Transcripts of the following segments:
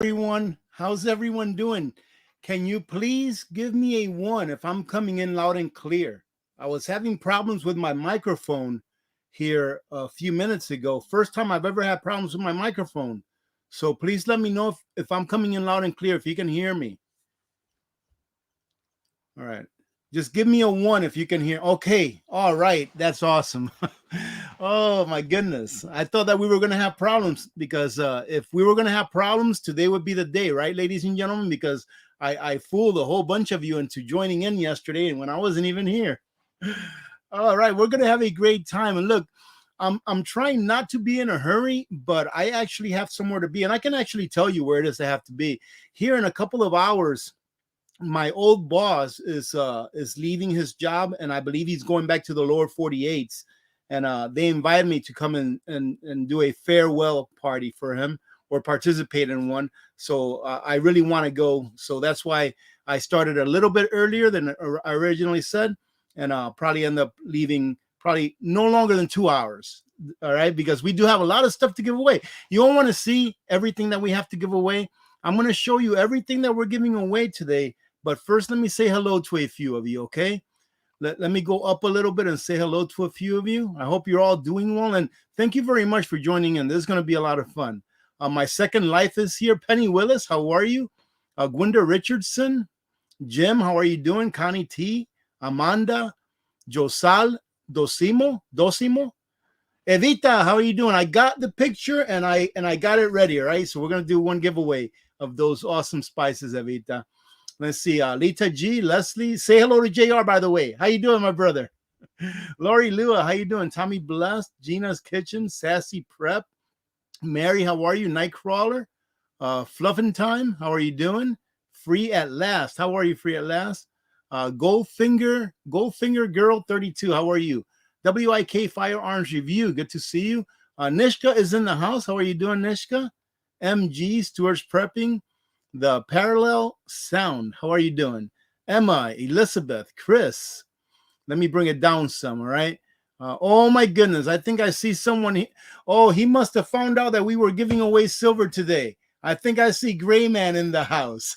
everyone. How's everyone doing? Can you please give me a one if I'm coming in loud and clear? I was having problems with my microphone here a few minutes ago. First time I've ever had problems with my microphone. So please let me know if I'm coming in loud and clear, if you can hear me. All right. Just give me a one if you can hear. Okay. All right. That's awesome. Oh my goodness. I thought that we were going to have problems because if we were going to have problems, today would be the day, right, ladies and gentlemen? Because I fooled a whole bunch of you into joining in yesterday and when I wasn't even here. All right. We're going to have a great time. And look, I'm trying not to be in a hurry, but I actually have somewhere to be. And I can actually tell you where it is I have to be. Here in a couple of hours, my old boss is leaving his job, and I believe he's going back to the lower 48s. And they invited me to come and do a farewell party for him or participate in one. So I really want to go. So that's why I started a little bit earlier than I originally said, and I'll probably end up leaving probably no longer than 2 hours. All right, because we do have a lot of stuff to give away. You all want to see everything that we have to give away. I'm going to show you everything that we're giving away today. But first, let me say hello to a few of you, okay? Let me go up a little bit and say hello to a few of you. I hope you're all doing well. And thank you very much for joining in. This is going to be a lot of fun. My second life is here. Penny Willis, how are you? Gwenda Richardson. Jim, how are you doing? Connie T. Amanda. Josal Dosimo. Evita, how are you doing? I got the picture and I got it ready, all right? So we're going to do one giveaway of those awesome spices, Evita. Let's see. Lita G, Leslie, say hello to JR, by the way. How you doing, my brother? Lori Lua, how you doing? Tommy Blessed, Gina's Kitchen, Sassy Prep. Mary, how are you? Nightcrawler. Fluffin Time, how are you doing? Free at Last, how are you? Free at Last. Goldfinger Girl 32, how are you? WIK Firearms Review, good to see you. Nishka is in the house. How are you doing, Nishka? MG, Stewart's Prepping. The Parallel Sound, how are you doing? Emma, Elizabeth, Chris. Let me bring it down some, all right? Oh my goodness, I think I see someone. He must have found out that we were giving away silver today. I think I see Gray Man in the house.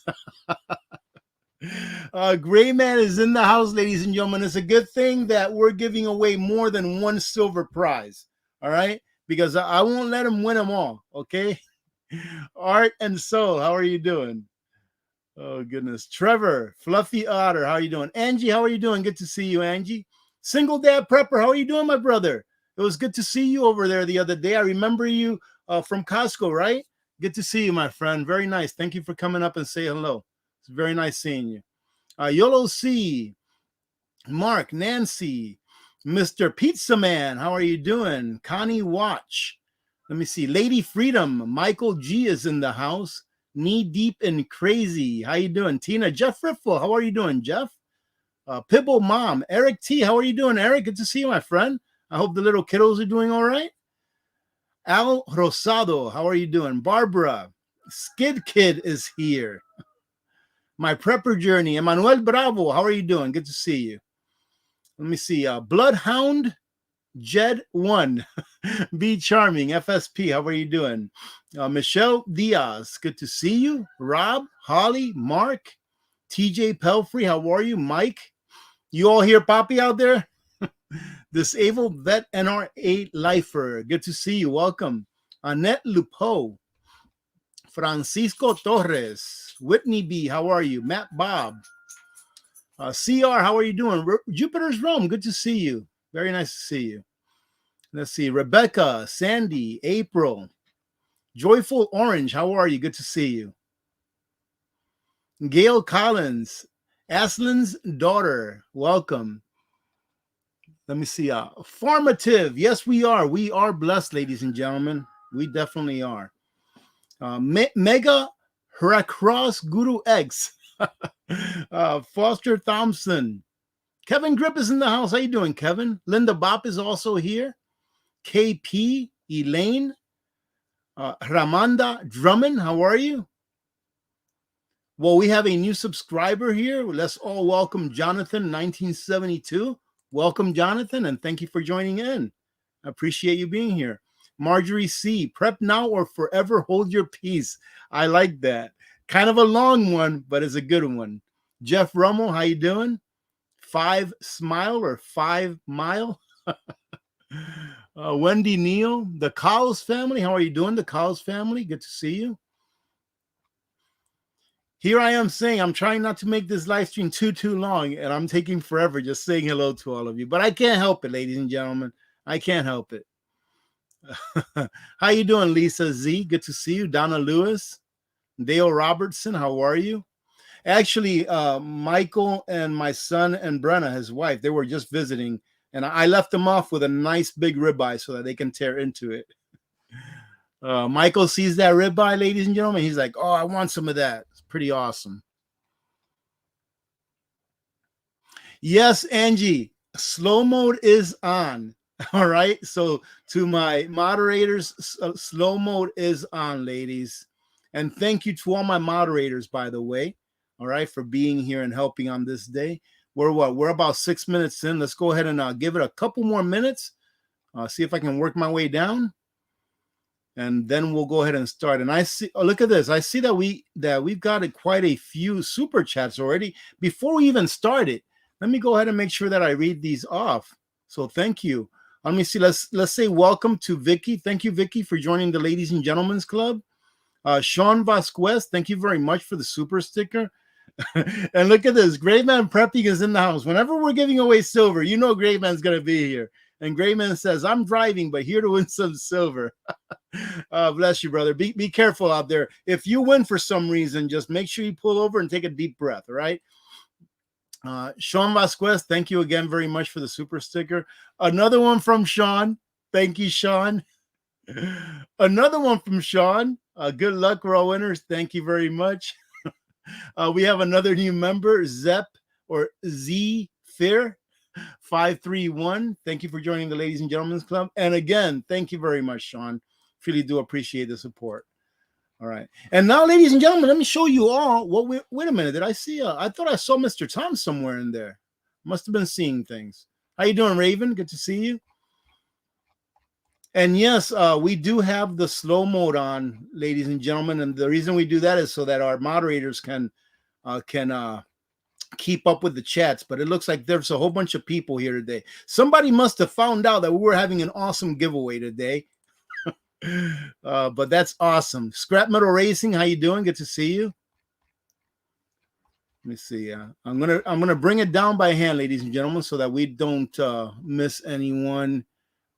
Gray Man is in the house, ladies and gentlemen. It's a good thing that we're giving away more than one silver prize, all right? Because I won't let him win them all, okay? Art and Soul, how are you doing? Oh, goodness. Trevor, Fluffy Otter, how are you doing? Angie, how are you doing? Good to see you, Angie. Single Dad Prepper, how are you doing, my brother? It was good to see you over there the other day. I remember you from Costco, right? Good to see you, my friend. Very nice. Thank you for coming up and say hello. It's very nice seeing you. Yolo C, Mark, Nancy, Mr. Pizza Man, how are you doing? Connie Watch. Let me see. Lady Freedom, Michael G is in the house. Knee Deep and Crazy. How you doing? Tina, Jeff Riffle, how are you doing, Jeff? Pibble Mom, Eric T, how are you doing, Eric? Good to see you, my friend. I hope the little kiddos are doing all right. Al Rosado, how are you doing? Barbara, Skid Kid is here. My prepper journey, Emmanuel Bravo, how are you doing? Good to see you. Let me see. Bloodhound Jed 1, Be Charming, FSP, how are you doing? Michelle Diaz, good to see you. Rob, Holly, Mark, TJ Pelfrey, how are you? Mike, you all hear Poppy out there? Disabled Vet NR8 Lifer, good to see you. Welcome. Annette Lupo, Francisco Torres, Whitney B, how are you? Matt Bob, CR, how are you doing? Jupiter's Rome, good to see you. Very nice to see you. Let's see. Rebecca, Sandy, April, Joyful Orange, how are you? Good to see you. Gail Collins, Aslan's daughter, welcome. Let me see. Formative, yes, we are. We are blessed, ladies and gentlemen. We definitely are. Mega Heracross Guru X, Foster Thompson, Kevin Grip is in the house. How you doing, Kevin? Linda Bop is also here. KP, Elaine, Ramanda Drummond, how are you? Well, we have a new subscriber here. Let's all welcome Jonathan 1972. Welcome, Jonathan, and thank you for joining in. I appreciate you being here. Marjorie C, prep now or forever hold your peace. I like that. Kind of a long one, but it's a good one. Jeff Rummel, how you doing? 5 smile or 5 mile? Wendy Neal, the Cowles family. How are you doing, the Cowles family? Good to see you. Here I am saying I'm trying not to make this live stream too long, and I'm taking forever just saying hello to all of you. But I can't help it, ladies and gentlemen. I can't help it. How you doing, Lisa Z? Good to see you. Donna Lewis, Dale Robertson, how are you? Actually, Michael and my son and Brenna, his wife, they were just visiting, and I left them off with a nice big ribeye so that they can tear into it. Michael sees that ribeye, ladies and gentlemen. He's like, oh, I want some of that. It's pretty awesome. Yes, Angie, slow mode is on. All right. So to my moderators, slow mode is on, ladies. And thank you to all my moderators, by the way. All right, for being here and helping on this day. We're about 6 minutes in. Let's go ahead and give it a couple more minutes. See if I can work my way down. And then we'll go ahead and start. And I see, oh, look at this. I see that we've got quite a few super chats already. Before we even started, let me go ahead and make sure that I read these off. So thank you. Let me see. Let's say welcome to Vicky. Thank you, Vicky, for joining the Ladies and Gentlemen's Club. Sean Vasquez, thank you very much for the super sticker. And look at this. Grayman Prepping is in the house. Whenever we're giving away silver, you know Grayman's going to be here. And Grayman says, I'm driving, but here to win some silver. Bless you, brother. Be careful out there. If you win for some reason, just make sure you pull over and take a deep breath, all right? Sean Vasquez, thank you again very much for the super sticker. Another one from Sean. Thank you, Sean. Another one from Sean. Good luck, we're all winners. Thank you very much. We have another new member, Zep or Z Fair 531. Thank you for joining the Ladies and Gentlemen's Club. And again, thank you very much, Sean. Really do appreciate the support. All right. And now, ladies and gentlemen, let me show you all what wait a minute. Did I see? I thought I saw Mr. Tom somewhere in there. Must have been seeing things. How you doing, Raven? Good to see you. And yes, we do have the slow mode on, ladies and gentlemen. And the reason we do that is so that our moderators can keep up with the chats. But it looks like there's a whole bunch of people here today. Somebody must have found out that we were having an awesome giveaway today. But that's awesome. Scrap Metal Racing, how you doing? Good to see you. Let me see. I'm gonna bring it down by hand, ladies and gentlemen, so that we don't miss anyone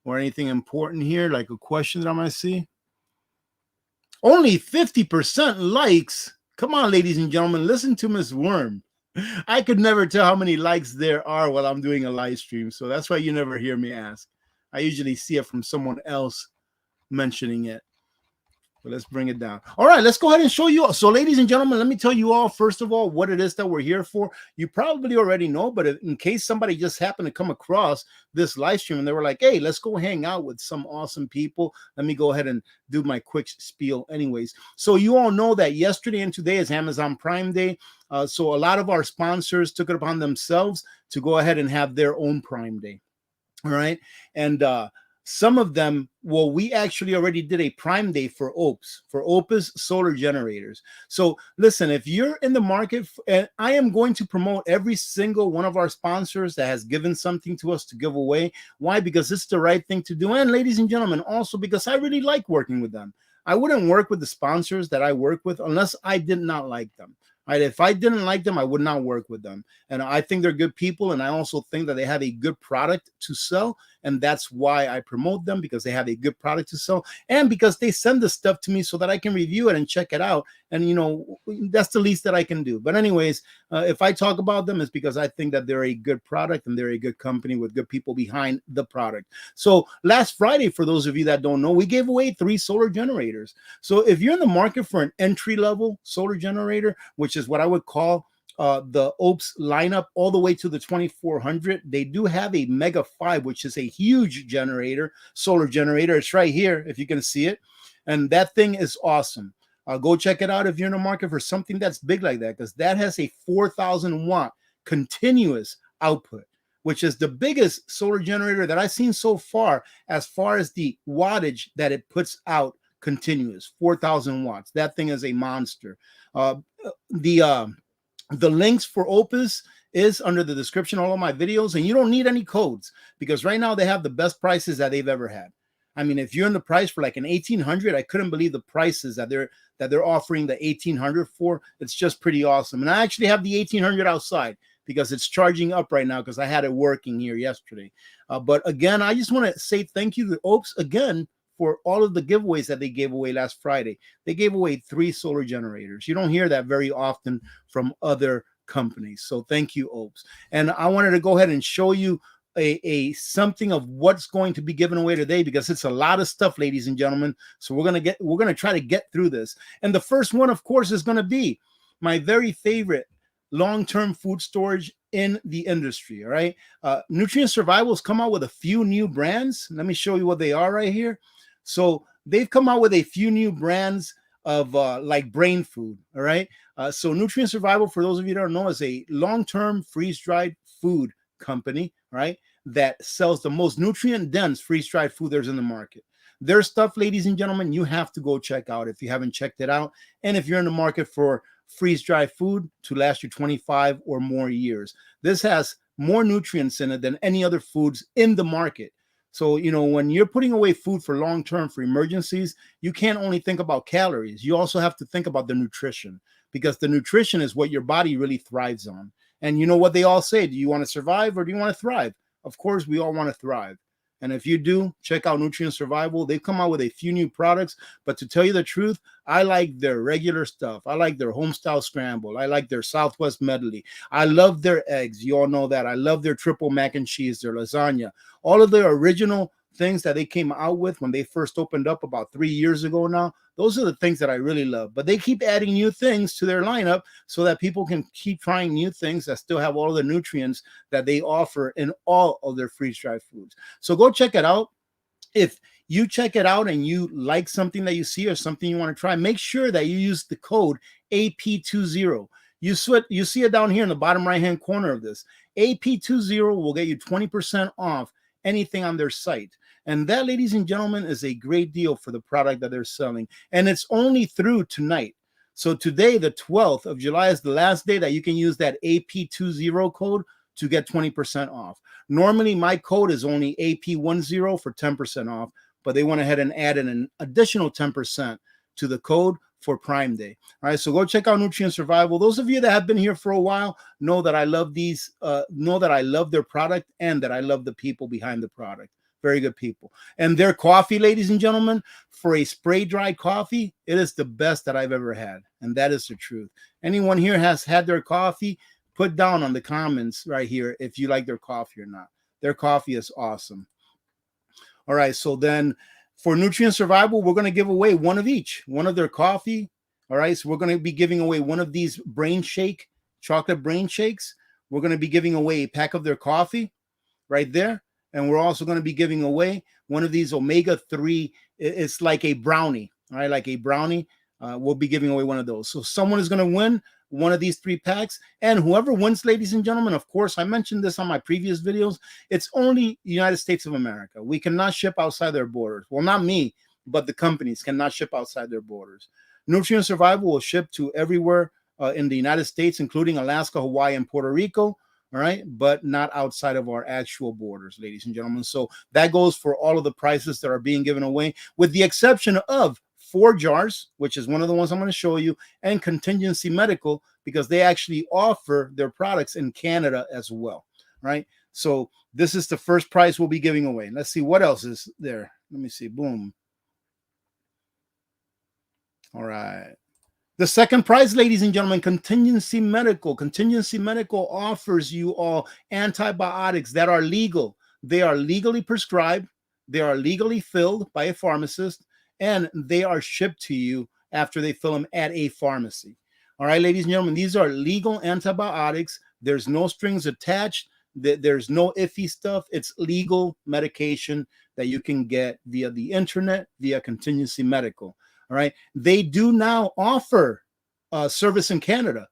or anything important here, like a question that I might see. Only 50% likes. Come on, ladies and gentlemen, listen to Miss Worm. I could never tell how many likes there are while I'm doing a live stream, so that's why you never hear me ask. I usually see it from someone else mentioning it. But let's bring it down. All right, let's go ahead and show you. So, ladies and gentlemen, let me tell you all, first of all, what it is that we're here for. You probably already know, but in case somebody just happened to come across this live stream and they were like, hey, let's go hang out with some awesome people, let me go ahead and do my quick spiel anyways. So you all know that yesterday and today is Amazon Prime Day. So a lot of our sponsors took it upon themselves to go ahead and have their own Prime Day. All right. And some of them, well, we actually already did a Prime Day for Opus solar generators. So listen, if you're in the market, and I am going to promote every single one of our sponsors that has given something to us to give away. Why? Because it's the right thing to do. And ladies and gentlemen, also because I really like working with them. I wouldn't work with the sponsors that I work with unless I did not like them. Right? If I didn't like them, I would not work with them. And I think they're good people. And I also think that they have a good product to sell. And that's why I promote them, because they have a good product to sell and because they send the stuff to me so that I can review it and check it out. And, you know, that's the least that I can do. But anyways, if I talk about them, it's because I think that they're a good product and they're a good company with good people behind the product. So last Friday, for those of you that don't know, we gave away 3 solar generators. So if you're in the market for an entry-level solar generator, which is what I would call the OPS lineup all the way to the 2400, they do have a Mega 5, which is a huge generator, solar generator. It's right here, if you can see it. And that thing is awesome. Go check it out if you're in the market for something that's big like that, because that has a 4,000 watt continuous output. which is the biggest solar generator that I've seen so far as the wattage that it puts out continuous, 4,000 watts. That thing is a monster. Uh, the the links for Opus is under the description of all of my videos, and you don't need any codes because right now they have the best prices that they've ever had. I mean, if you're in the price for like an 1800, I couldn't believe the prices that they're offering the 1800 for. It's just pretty awesome. And I actually have the 1800 outside because it's charging up right now because I had it working here yesterday. But again, I just want to say thank you to Opes again for all of the giveaways that they gave away last Friday. They gave away 3 solar generators. You don't hear that very often from other companies. So thank you, Opes. And I wanted to go ahead and show you a something of what's going to be given away today because it's a lot of stuff, ladies and gentlemen. So we're gonna try to get through this. And the first one, of course, is going to be my very favorite long-term food storage in the industry. All right, Nutrient Survival's come out with a few new brands. Let me show you what they are right here. So they've come out with a few new brands of like brain food. All right, so Nutrient Survival, for those of you that don't know, is a long-term freeze-dried food company, right, that sells the most nutrient dense freeze-dried food there's in the market. Their stuff, ladies and gentlemen, you have to go check out if you haven't checked it out. And if you're in the market for freeze-dried food to last you 25 or more years, this has more nutrients in it than any other foods in the market. So, you know, when you're putting away food for long-term, for emergencies, you can't only think about calories. You also have to think about the nutrition because the nutrition is what your body really thrives on. And you know what they all say, do you want to survive or do you want to thrive? Of course, we all want to thrive. And if you do, check out Nutrient Survival. They've come out with a few new products, but to tell you the truth, I like their regular stuff. I like their homestyle scramble. I like their Southwest medley. I love their eggs. You all know that. I love their triple mac and cheese, their lasagna. All of their original things that they came out with when they first opened up about 3 years ago now, those are the things that I really love. But they keep adding new things to their lineup so that people can keep trying new things that still have all the nutrients that they offer in all of their freeze-dried foods. So go check it out. If you check it out and you like something that you see or something you want to try, make sure that you use the code AP20. You see it down here in the bottom right-hand corner of this. AP20 will get you 20% off anything on their site. And that, ladies and gentlemen, is a great deal for the product that they're selling. And it's only through tonight. So today, the 12th of July, is the last day that you can use that AP20 code to get 20% off. Normally, my code is only AP10 for 10% off, but they went ahead and added an additional 10% to the code for Prime Day. All right, so go check out Nutrient Survival. Those of you that have been here for a while know that I love these, know that I love their product and that I love the people behind the product. Very good people. And their coffee, ladies and gentlemen, for a spray dried coffee, it is the best that I've ever had. And that is the truth. Anyone here has had their coffee, put down on the comments right here if you like their coffee or not. Their coffee is awesome. All right, so then for Nutrient Survival, we're going to give away one of each, one of their coffee. All right, so we're going to be giving away one of these chocolate brain shakes. We're going to be giving away a pack of their coffee right there. And we're also going to be giving away one of these omega-3. It's like a brownie, all right, like a brownie. We'll be giving away one of those. So someone is going to win one of these 3 packs. And whoever wins, ladies and gentlemen, of course, I mentioned this on my previous videos. It's only United States of America. We cannot ship outside their borders. Well, not me, but the companies cannot ship outside their borders. Nutrient Survival will ship to everywhere in the United States, including Alaska, Hawaii, and Puerto Rico. All right, but not outside of our actual borders, ladies and gentlemen. So that goes for all of the prices that are being given away, with the exception of 4 jars, which is one of the ones I'm going to show you, and Contingency Medical, because they actually offer their products in Canada as well. Right. So this is the first prize we'll be giving away. Let's see what else is there. Let me see. Boom. All right. The second prize, ladies and gentlemen, Contingency Medical. Contingency Medical offers you all antibiotics that are legal. They are legally prescribed. They are legally filled by a pharmacist, and they are shipped to you after they fill them at a pharmacy. All right, ladies and gentlemen, these are legal antibiotics. There's no strings attached. There's no iffy stuff. It's legal medication that you can get via the internet, via Contingency Medical. All right. They do now offer service in Canada.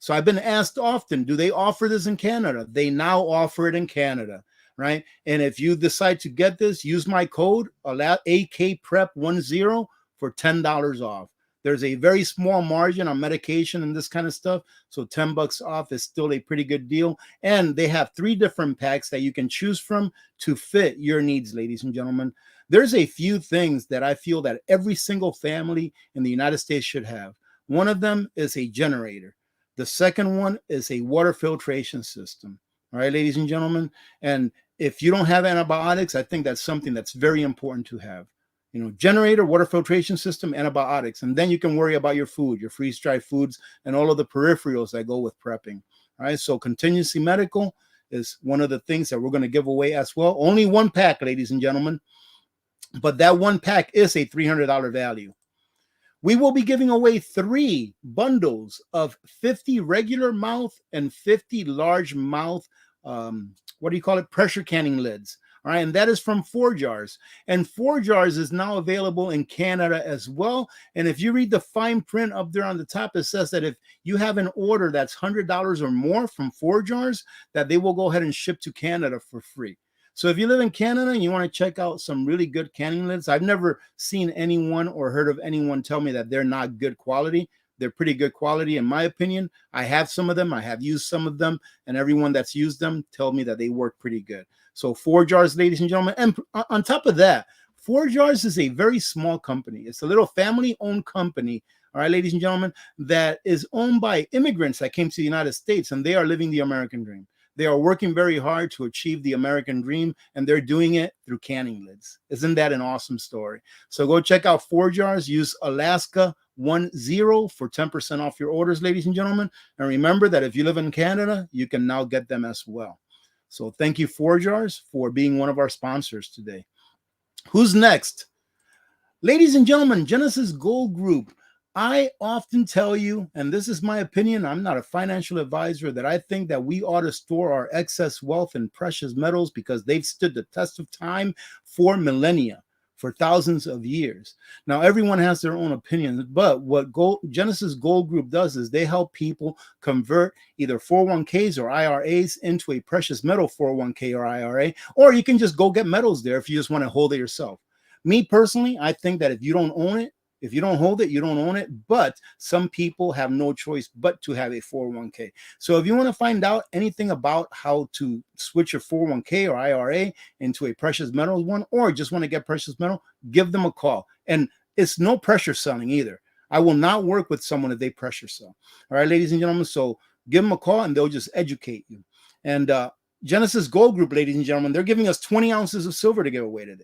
So I've been asked often, do they offer this in Canada? They now offer it in Canada, right? And if you decide to get this, use my code AKPrep10 for $10 off. There's a very small margin on medication and this kind of stuff, so $10 off is still a pretty good deal. And they have 3 different packs that you can choose from to fit your needs, ladies and gentlemen. There's a few things that I feel that every single family in the United States should have. One of them is a generator. The second one is a water filtration system. All right, ladies and gentlemen. And if you don't have antibiotics, I think that's something that's very important to have. You know, generator, water filtration system, antibiotics, and then you can worry about your food, your freeze-dried foods, and all of the peripherals that go with prepping. All right, so contingency medical is one of the things that we're going to give away as well. Only 1 pack, ladies and gentlemen, but that 1 pack is a $300 value. We will be giving away 3 bundles of 50 regular mouth and 50 large mouth, what do you call it? Pressure canning lids. All right, and that is from 4 Jars. And 4 Jars is now available in Canada as well. And if you read the fine print up there on the top, it says that if you have an order that's $100 or more from 4 Jars, that they will go ahead and ship to Canada for free. So if you live in Canada and you want to check out some really good canning lids, I've never seen anyone or heard of anyone tell me that they're not good quality. They're pretty good quality, in my opinion. I have some of them. I have used some of them, and everyone that's used them told me that they work pretty good. So 4 Jars, ladies and gentlemen. And on top of that, 4 Jars is a very small company. It's a little family-owned company, all right, ladies and gentlemen, that is owned by immigrants that came to the United States, and they are living the American dream. They are working very hard to achieve the American dream, and they're doing it through canning lids. Isn't that an awesome story? So go check out 4 Jars. Use Alaska10 for 10% off your orders, ladies and gentlemen. And remember that if you live in Canada, you can now get them as well. So thank you, 4 Jars, for being one of our sponsors today. Who's next? Ladies and gentlemen, Genesis Gold Group. I often tell you, and this is my opinion, I'm not a financial advisor, that I think that we ought to store our excess wealth in precious metals because they've stood the test of time for millennia, for thousands of years. Now, everyone has their own opinions, but what Genesis Gold Group does is they help people convert either 401ks or IRAs into a precious metal 401k or IRA, or you can just go get metals there if you just want to hold it yourself. Me personally, I think that if you don't own it, if you don't hold it, you don't own it. But some people have no choice but to have a 401k. So if you want to find out anything about how to switch your 401k or IRA into a precious metals one, or just want to get precious metal, give them a call. And it's no pressure selling either. I will not work with someone if they pressure sell. All right, ladies and gentlemen. So give them a call and they'll just educate you. And Genesis Gold Group, ladies and gentlemen, they're giving us 20 ounces of silver to give away today.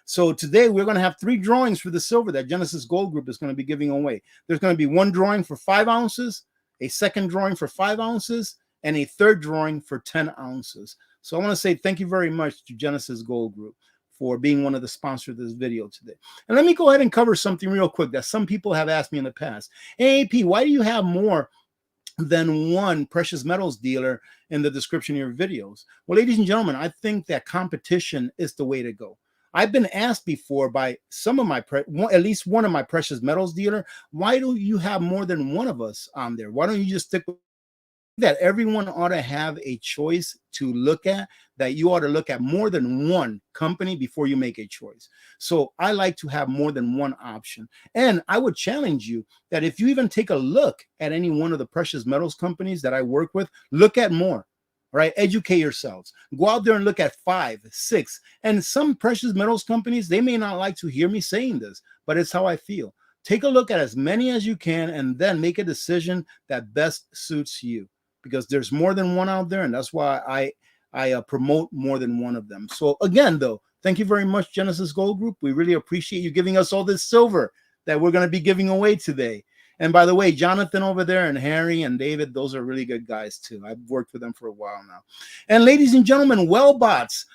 So today we're going to have 3 drawings for the silver that Genesis Gold Group is going to be giving away. There's going to be 1 drawing for 5 ounces, a second drawing for 5 ounces, and a third drawing for 10 ounces. So I want to say thank you very much to Genesis Gold Group for being one of the sponsors of this video today. And let me go ahead and cover something real quick that some people have asked me in the past. Hey, AP, why do you have more than 1 precious metals dealer in the description of your videos? Well, ladies and gentlemen, I think that competition is the way to go. I've been asked before by some of my, at least one of my precious metals dealer, why do you have more than one of us on there? Why don't you just stick with that? Everyone ought to have a choice to look at, that you ought to look at more than one company before you make a choice. So I like to have more than one option. And I would challenge you that if you even take a look at any one of the precious metals companies that I work with, look at more. Right? Educate yourselves. Go out there and look at 5, 6. And some precious metals companies, they may not like to hear me saying this, but it's how I feel. Take a look at as many as you can and then make a decision that best suits you, because there's more than one out there, and that's why I promote more than one of them. So again, though, thank you very much, Genesis Gold Group. We really appreciate you giving us all this silver that we're going to be giving away today. And by the way, Jonathan over there and Harry and David, those are really good guys too. I've worked with them for a while now. And ladies and gentlemen, Wellbots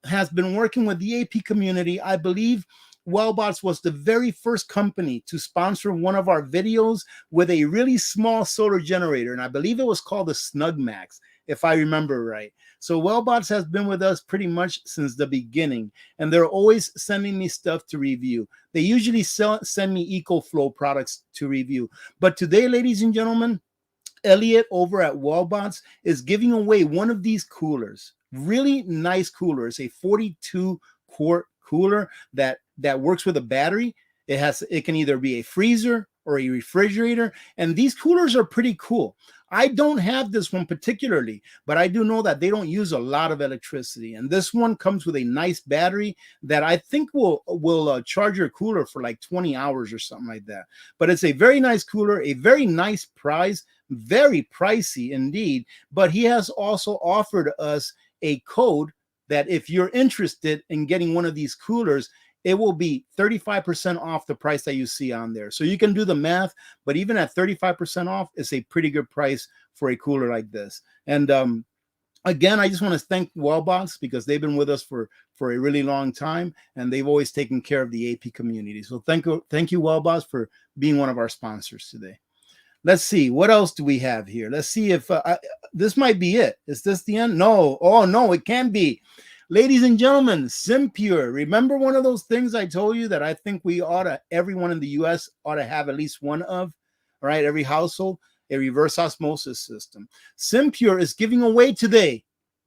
has been working with the AP community. I believe Wellbots was the very first company to sponsor one of our videos with a really small solar generator. And I believe it was called the Snug Max, if I remember right. So Wellbots has been with us pretty much since the beginning, and they're always sending me stuff to review. They usually send me EcoFlow products to review. But today, ladies and gentlemen, Elliot over at Wallbots is giving away one of these coolers. Really nice coolers, a 42 quart cooler that works with a battery. It can either be a freezer or a refrigerator, and these coolers are pretty cool. I don't have this one particularly, but I do know that they don't use a lot of electricity. And this one comes with a nice battery that I think will charge your cooler for like 20 hours or something like that. But it's a very nice cooler, a very nice price, very pricey indeed. But he has also offered us a code that if you're interested in getting one of these coolers, it will be 35% off the price that you see on there. So you can do the math, but even at 35% off, it's a pretty good price for a cooler like this. And again, I just want to thank Wallbox because they've been with us for a really long time, and they've always taken care of the AP community. So thank you, Wallbox, for being one of our sponsors today. Let's see, what else do we have here? Let's see if this might be it. Is this the end? No. Oh, no, it can't be. Ladies and gentlemen, Simpure. Remember one of those things I told you that I think everyone in the U.S. ought to have at least one of, all right? Every household, a reverse osmosis system. Simpure is giving away today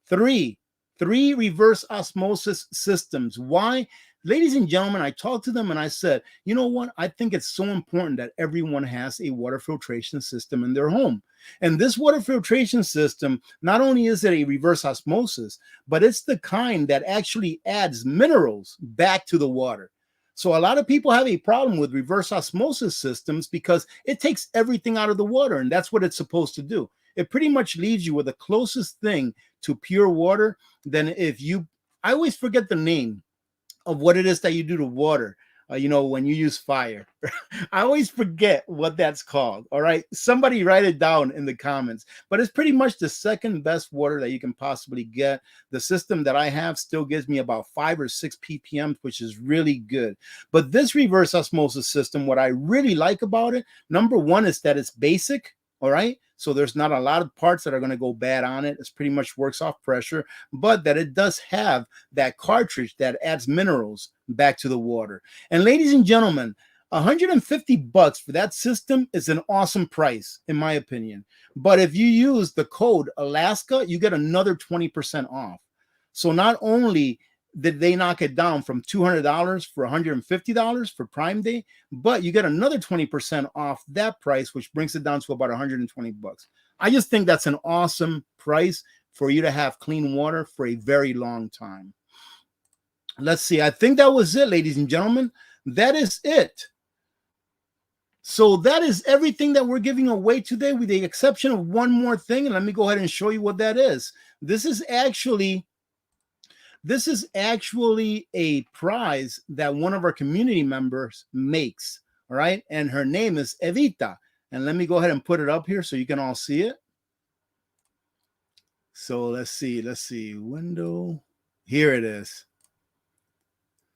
three reverse osmosis systems. Why? Ladies and gentlemen, I talked to them and I said, you know what? I think it's so important that everyone has a water filtration system in their home. And this water filtration system, not only is it a reverse osmosis, but it's the kind that actually adds minerals back to the water. So a lot of people have a problem with reverse osmosis systems because it takes everything out of the water, and that's what it's supposed to do. It pretty much leaves you with the closest thing to pure water than I always forget the name of what it is that you do to water, when you use fire. I always forget what that's called. All right. Somebody write it down in the comments, but it's pretty much the second best water that you can possibly get. The system that I have still gives me about 5 or 6 ppm, which is really good. But this reverse osmosis system, what I really like about it, number one, is that it's basic. All right. So there's not a lot of parts that are going to go bad on it. It pretty much works off pressure, but that it does have that cartridge that adds minerals back to the water. And ladies and gentlemen, $150 for that system is an awesome price, in my opinion. But if you use the code Alaska, you get another 20% off. So not only did they knock it down from $200 for $150 for Prime Day, but you get another 20% off that price, which brings it down to about $120. I just think that's an awesome price for you to have clean water for a very long time. Let's see. I think that was it, ladies and gentlemen. That is it. So that is everything that we're giving away today, with the exception of one more thing. And let me go ahead and show you what that is. This is actually a prize that one of our community members makes. All right. And her name is Evita. And let me go ahead and put it up here so you can all see it. So let's see. Window. Here it is.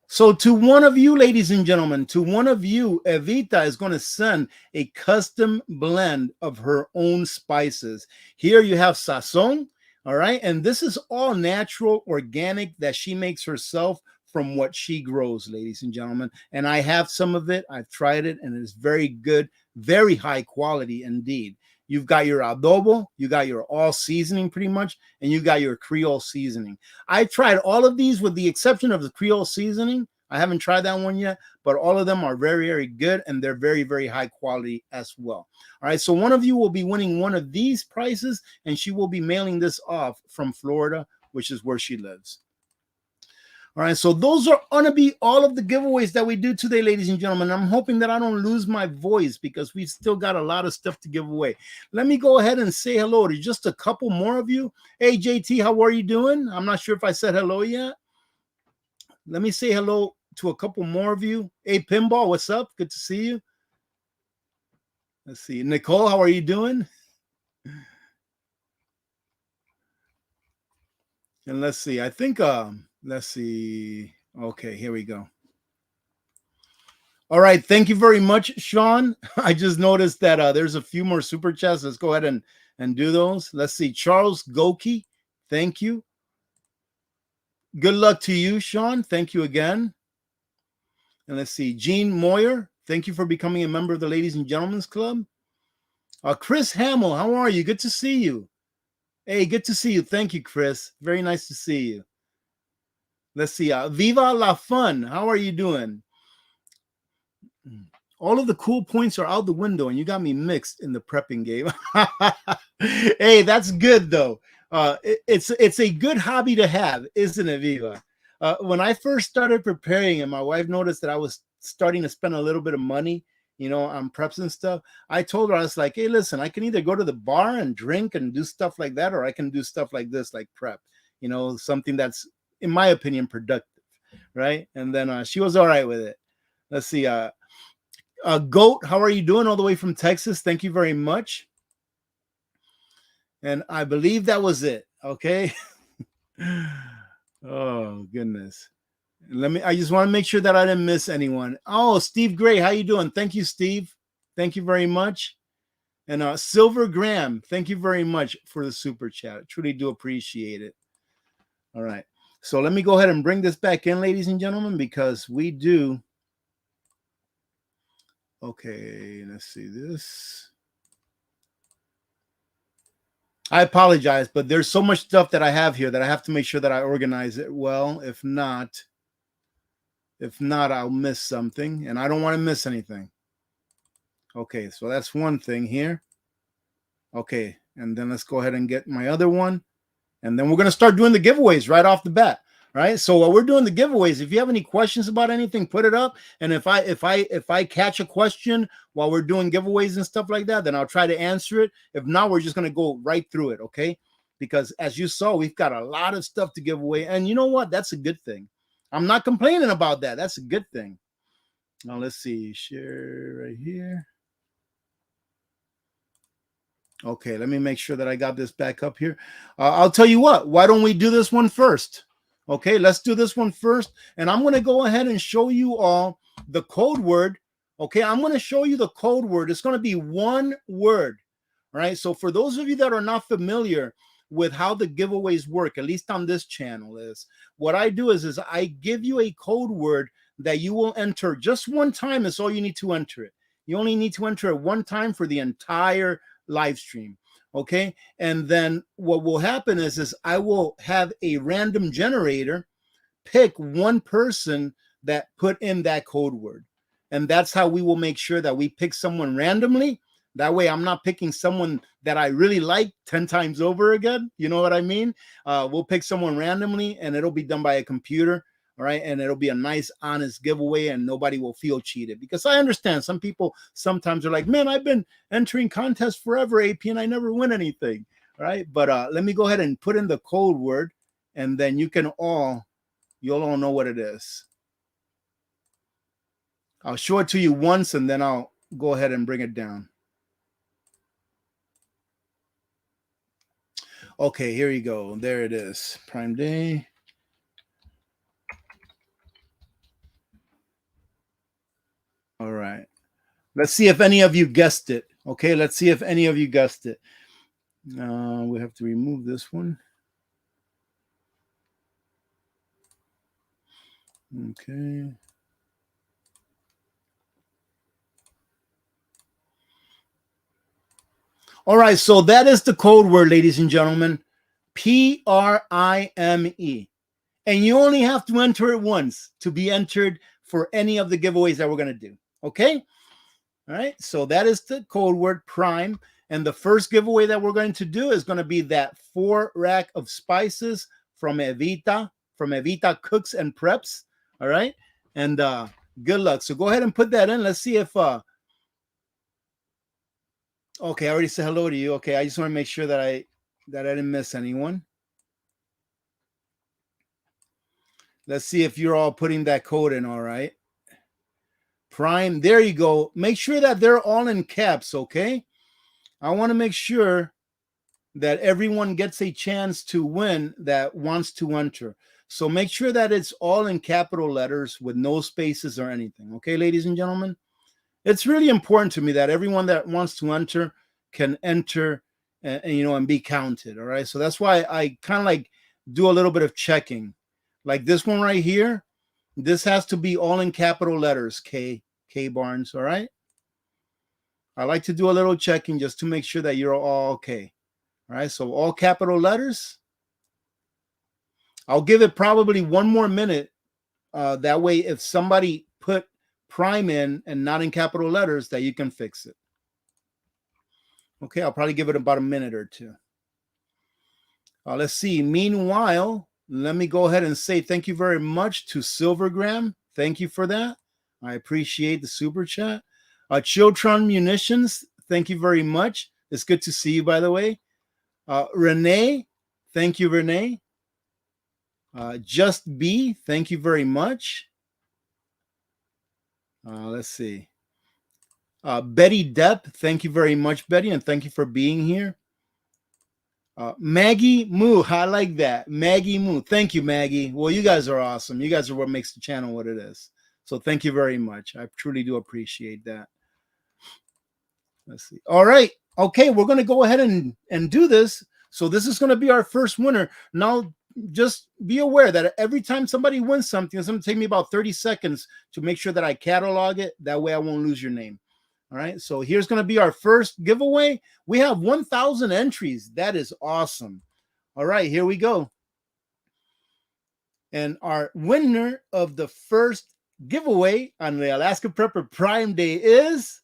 So to one of you, ladies and gentlemen, Evita is going to send a custom blend of her own spices. Here you have sazon. All right. And this is all natural, organic, that she makes herself from what she grows, ladies and gentlemen. And I have some of it. I've tried it, and it's very good, very high quality indeed. You've got your adobo, you got your all seasoning pretty much, and you got your Creole seasoning. I tried all of these with the exception of the Creole seasoning. I haven't tried that one yet, but all of them are very, very good, and they're very, very high quality as well. All right, so one of you will be winning one of these prizes, and she will be mailing this off from Florida, which is where she lives. All right, so those are going to be all of the giveaways that we do today, ladies and gentlemen. I'm hoping that I don't lose my voice because we've still got a lot of stuff to give away. Let me go ahead and say hello to just a couple more of you. Hey, JT, how are you doing? I'm not sure if I said hello yet. Let me say hello to a couple more of you. Hey, Pinball, what's up? Good to see you. Let's see. Nicole, how are you doing? And let's see. I think, let's see. Okay, here we go. All right. Thank you very much, Sean. I just noticed that there's a few more super chats. Let's go ahead and do those. Let's see. Charles Goki, thank you. Good luck to you, Sean. Thank you again. And let's see. Jean Moyer, thank you for becoming a member of the Ladies and Gentlemen's Club. Chris Hamill, how are you? Good to see you. Hey, good to see you. Thank you, Chris. Very nice to see you. Let's see. Viva la Fun. How are you doing? All of the cool points are out the window, and you got me mixed in the prepping game. Hey, that's good though. It's a good hobby to have, isn't it, Viva? When I first started preparing, and my wife noticed that I was starting to spend a little bit of money, on preps and stuff. I told her, I was like, hey, listen, I can either go to the bar and drink and do stuff like that, or I can do stuff like this, like prep. Something that's, in my opinion, productive, right? And then she was all right with it. Let's see. Goat, how are you doing all the way from Texas? Thank you very much. And I believe that was it. Okay. Oh, goodness. I just want to make sure that I didn't miss anyone. Oh, Steve Gray, how you doing? Thank you, Steve. Thank you very much. And Silver Graham, thank you very much for the super chat. I truly do appreciate it. All right. So let me go ahead and bring this back in, ladies and gentlemen, because we do. Okay, let's see this. I apologize, but there's so much stuff that I have here that I have to make sure that I organize it well. If not, I'll miss something, and I don't want to miss anything. Okay, so that's one thing here. Okay, and then let's go ahead and get my other one, and then we're going to start doing the giveaways right off the bat. Right. So while we're doing the giveaways, if you have any questions about anything, put it up. And if I catch a question while we're doing giveaways and stuff like that, then I'll try to answer it. If not, we're just going to go right through it. Okay. Because as you saw, we've got a lot of stuff to give away. And you know what? That's a good thing. I'm not complaining about that. That's a good thing. Now let's see. Share right here. Okay. Let me make sure that I got this back up here. I'll tell you what. Why don't we do this one first? Okay, let's do this one first. And I'm going to go ahead and show you all the code word. Okay, I'm going to show you the code word. It's going to be one word. All right, so for those of you that are not familiar with how the giveaways work, at least on this channel, is what I do is I give you a code word that you will enter just one time. Is all you need to enter it. You only need to enter it one time for the entire live stream. Okay. And then what will happen is I will have a random generator pick one person that put in that code word. And that's how we will make sure that we pick someone randomly. That way I'm not picking someone that I really like 10 times over again. You know what I mean? We'll pick someone randomly and it'll be done by a computer. All right. And it'll be a nice, honest giveaway and nobody will feel cheated, because I understand some people sometimes are like, man, I've been entering contests forever, AP, and I never win anything. All right. But let me go ahead and put in the code word and then you'll all know what it is. I'll show it to you once and then I'll go ahead and bring it down. Okay, here you go. There it is. Prime Day. All right. Let's see if any of you guessed it. Okay, let's see if any of you guessed it. We have to remove this one. Okay. All right, so that is the code word, ladies and gentlemen. PRIME. And you only have to enter it once to be entered for any of the giveaways that we're going to do. Okay? All right, so that is the code word, Prime. And the first giveaway that we're going to do is going to be that 4-rack of spices from Evita Cooks and Preps. All right, and good luck. So go ahead and put that in. Let's see if okay, I already said hello to you. Okay, I just want to make sure that I didn't miss anyone. Let's see if you're all putting that code in. All right, Prime, there you go. Make sure that they're all in caps. Okay, I want to make sure that everyone gets a chance to win that wants to enter. So make sure that it's all in capital letters with no spaces or anything. Okay, ladies and gentlemen, it's really important to me that everyone that wants to enter can enter and be counted. All right, so that's why I kind of like do a little bit of checking. Like this one right here, this has to be all in capital letters, K Barnes. All right. I like to do a little checking just to make sure that you're all okay. All right, so all capital letters. I'll give it probably one more minute. That way, if somebody put prime in and not in capital letters, that you can fix it. Okay, I'll probably give it about a minute or two. Let's see. Meanwhile, let me go ahead and say thank you very much to Silvergram. Thank you for that. I appreciate the super chat. Chiltron Munitions, thank you very much. It's good to see you, by the way. Renee, thank you, Renee. Just B, thank you very much. Let's see. Betty Depp, thank you very much, Betty, and thank you for being here. Maggie Moo, I like that. Maggie Moo, thank you, Maggie. Well, you guys are awesome. You guys are what makes the channel what it is. So thank you very much. I truly do appreciate that. Let's see. All right. Okay, we're going to go ahead and do this. So this is going to be our first winner. Now, just be aware that every time somebody wins something, it's going to take me about 30 seconds to make sure that I catalog it. That way I won't lose your name. All right, so here's going to be our first giveaway. We have 1,000 entries. That is awesome. All right, here we go. And our winner of the first giveaway on the Alaska Prepper Prime Day is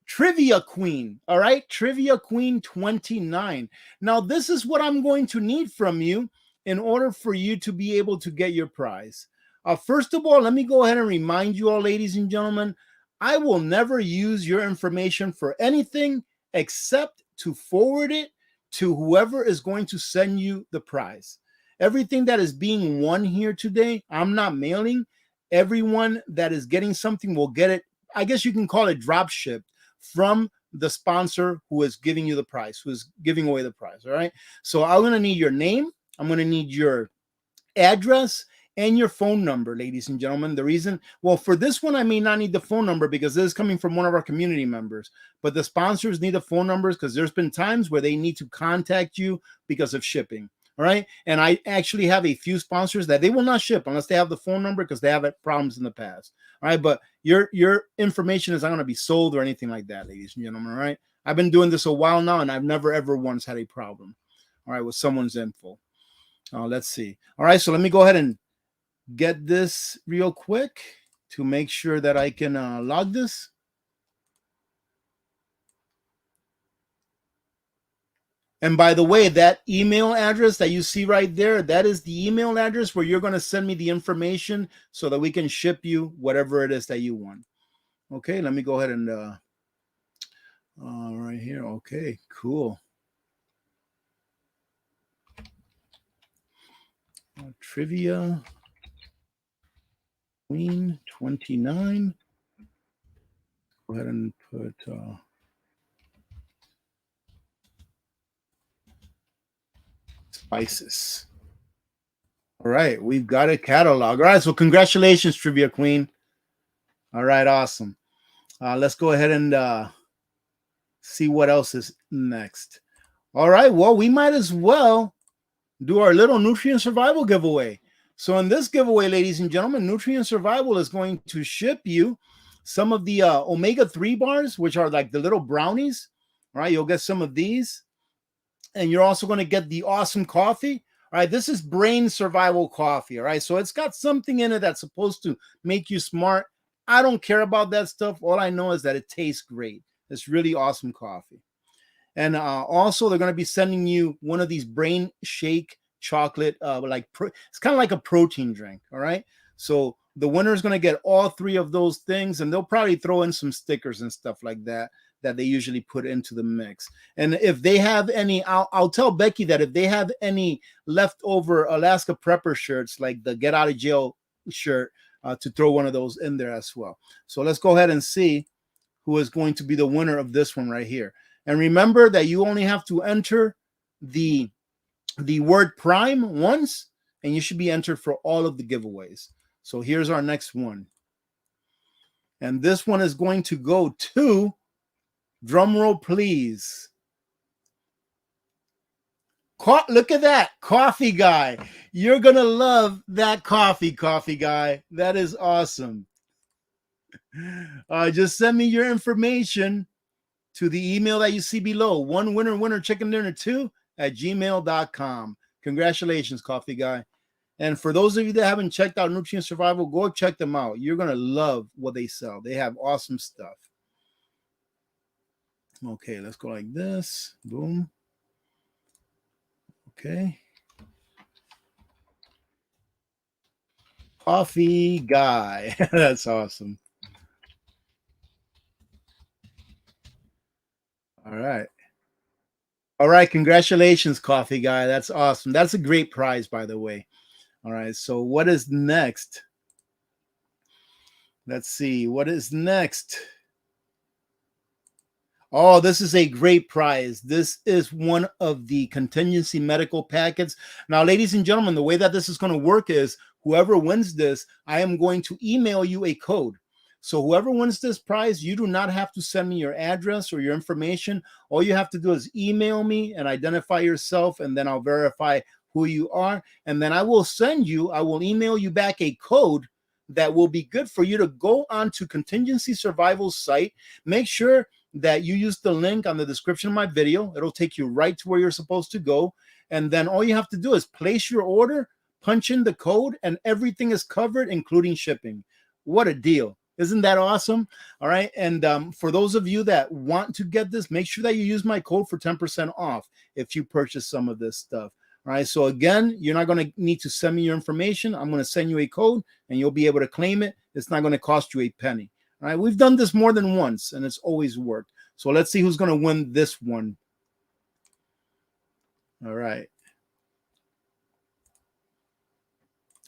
Trivia Queen. All right, Trivia Queen 29. Now, this is what I'm going to need from you in order for you to be able to get your prize. First of all, let me go ahead and remind you all, ladies and gentlemen, I will never use your information for anything except to forward it to whoever is going to send you the prize. Everything that is being won here today, I'm not mailing. Everyone that is getting something will get it. I guess you can call it drop shipped from the sponsor who is giving you the prize, who is giving away the prize. All right. So I'm going to need your name. I'm going to need your address and your phone number, ladies and gentlemen. The reason, well, for this one, I may not need the phone number because this is coming from one of our community members, but the sponsors need the phone numbers because there's been times where they need to contact you because of shipping. All right. And I actually have a few sponsors that they will not ship unless they have the phone number because they have had problems in the past. All right. But your information is not going to be sold or anything like that, ladies and gentlemen. All right. I've been doing this a while now and I've never, ever once had a problem. All right. With someone's info. Let's see. All right. So let me go ahead and get this real quick to make sure that I can log this. And by the way, that email address that you see right there, that is the email address where you're going to send me the information so that we can ship you whatever it is that you want. Okay, let me go ahead and right here. Okay, cool. Trivia Queen 29. Go ahead and put spices. All right, we've got a catalog. All right, so congratulations, Trivia Queen. All right, awesome. Let's go ahead and see what else is next. All right, well, we might as well do our little nutrient survival giveaway. So in this giveaway, ladies and gentlemen, Nutrient Survival is going to ship you some of the omega-3 bars, which are like the little brownies. All right, you'll get some of these. And you're also going to get the awesome coffee. All right, this is brain survival coffee. All right, so it's got something in it that's supposed to make you smart. I don't care about that stuff. All I know is that it tastes great. It's really awesome coffee. And also, they're going to be sending you one of these brain shake chocolate, it's kind of like a protein drink. All right. So the winner is going to get all three of those things, and they'll probably throw in some stickers and stuff like that they usually put into the mix. And if they have any, I'll tell Becky that if they have any leftover Alaska Prepper shirts, like the Get Out of Jail shirt, to throw one of those in there as well. So let's go ahead and see who is going to be the winner of this one right here. And remember that you only have to enter the word prime once, and you should be entered for all of the giveaways. So here's our next one. And this one is going to go to, drum roll please. Look at that, Coffee Guy. You're going to love that coffee guy. That is awesome. Just send me your information to the email that you see below. One winner chicken dinner 2 at gmail.com. Congratulations, coffee guy. And for those of you that haven't checked out Nutrient Survival, go check them out. You're going to love what they sell. They have awesome stuff. Okay, let's go like this. Boom. Okay. Coffee guy. That's awesome. All right. All right. Congratulations, coffee guy. That's awesome. That's a great prize, by the way. All right. So, what is next? Let's see. What is next? Oh, this is a great prize. This is one of the contingency medical packets. Now, ladies and gentlemen, the way that this is going to work is whoever wins this, I am going to email you a code. So whoever wins this prize, you do not have to send me your address or your information. All you have to do is email me and identify yourself, and then I'll verify who you are. And then I will email you back a code that will be good for you to go onto Contingency Survival's site. Make sure that you use the link on the description of my video. It'll take you right to where you're supposed to go. And then all you have to do is place your order, punch in the code, and everything is covered, including shipping. What a deal. Isn't that awesome? All right. And for those of you that want to get this, make sure that you use my code for 10% off if you purchase some of this stuff. All right. So again, you're not going to need to send me your information. I'm going to send you a code and you'll be able to claim it. It's not going to cost you a penny. All right. We've done this more than once and it's always worked. So let's see who's going to win this one. All right.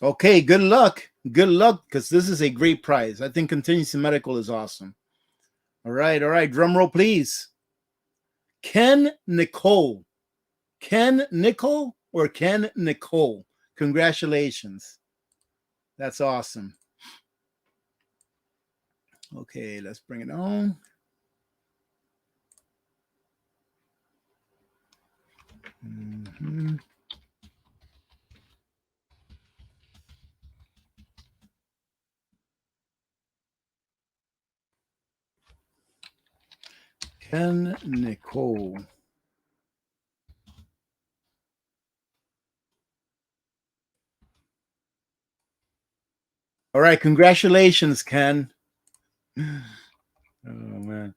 Okay, good luck. Good luck, because this is a great prize. I think Contingency Medical is awesome. All right, drum roll, please. Ken Nicole. Ken Nicole or Ken Nicole? Congratulations. That's awesome. Okay, let's bring it on. Mm-hmm. Ken Nicole. All right, congratulations, Ken. Oh man.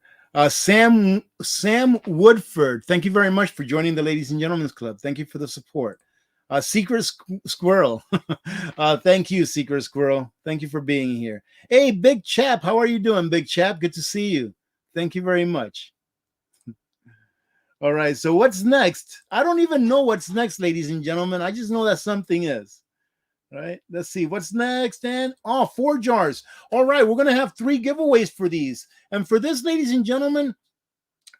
Sam Woodford, thank you very much for joining the Ladies and Gentlemen's Club. Thank you for the support. Secret Squirrel. Thank you, Secret Squirrel. Thank you for being here. Hey, Big Chap, how are you doing, Big Chap? Good to see you. Thank you very much. All right, so what's next? I don't even know what's next, ladies and gentlemen. I just know that something is. All right, let's see what's next. And 4 jars. All right, we're gonna have 3 giveaways for these. And for this, ladies and gentlemen,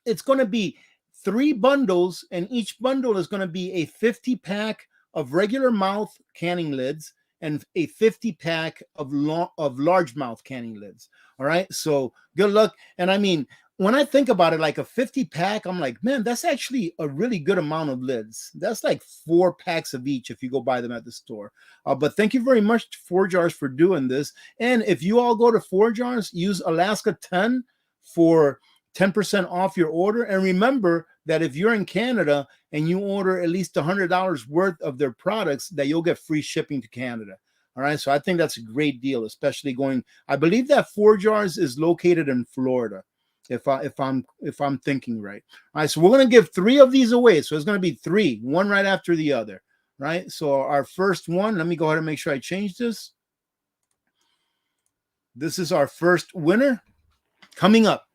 it's gonna be 3 bundles, and each bundle is gonna be a 50 pack of regular mouth canning lids and a 50 pack of large mouth canning lids. All right, so good luck. And I mean, when I think about it, like a 50 pack, I'm like, man, that's actually a really good amount of lids. That's like 4 packs of each if you go buy them at the store. But thank you very much, 4 Jars, for doing this. And if you all go to 4 Jars, use Alaska 10 for 10% off your order. And remember that if you're in Canada and you order at least $100 worth of their products, that you'll get free shipping to Canada. All right. So I think that's a great deal, especially going. I believe that 4 Jars is located in Florida, if I'm thinking right. All right. So we're going to give 3 of these away. So it's going to be 3, one right after the other. Right. So our first one, let me go ahead and make sure I change this. This is our first winner coming up.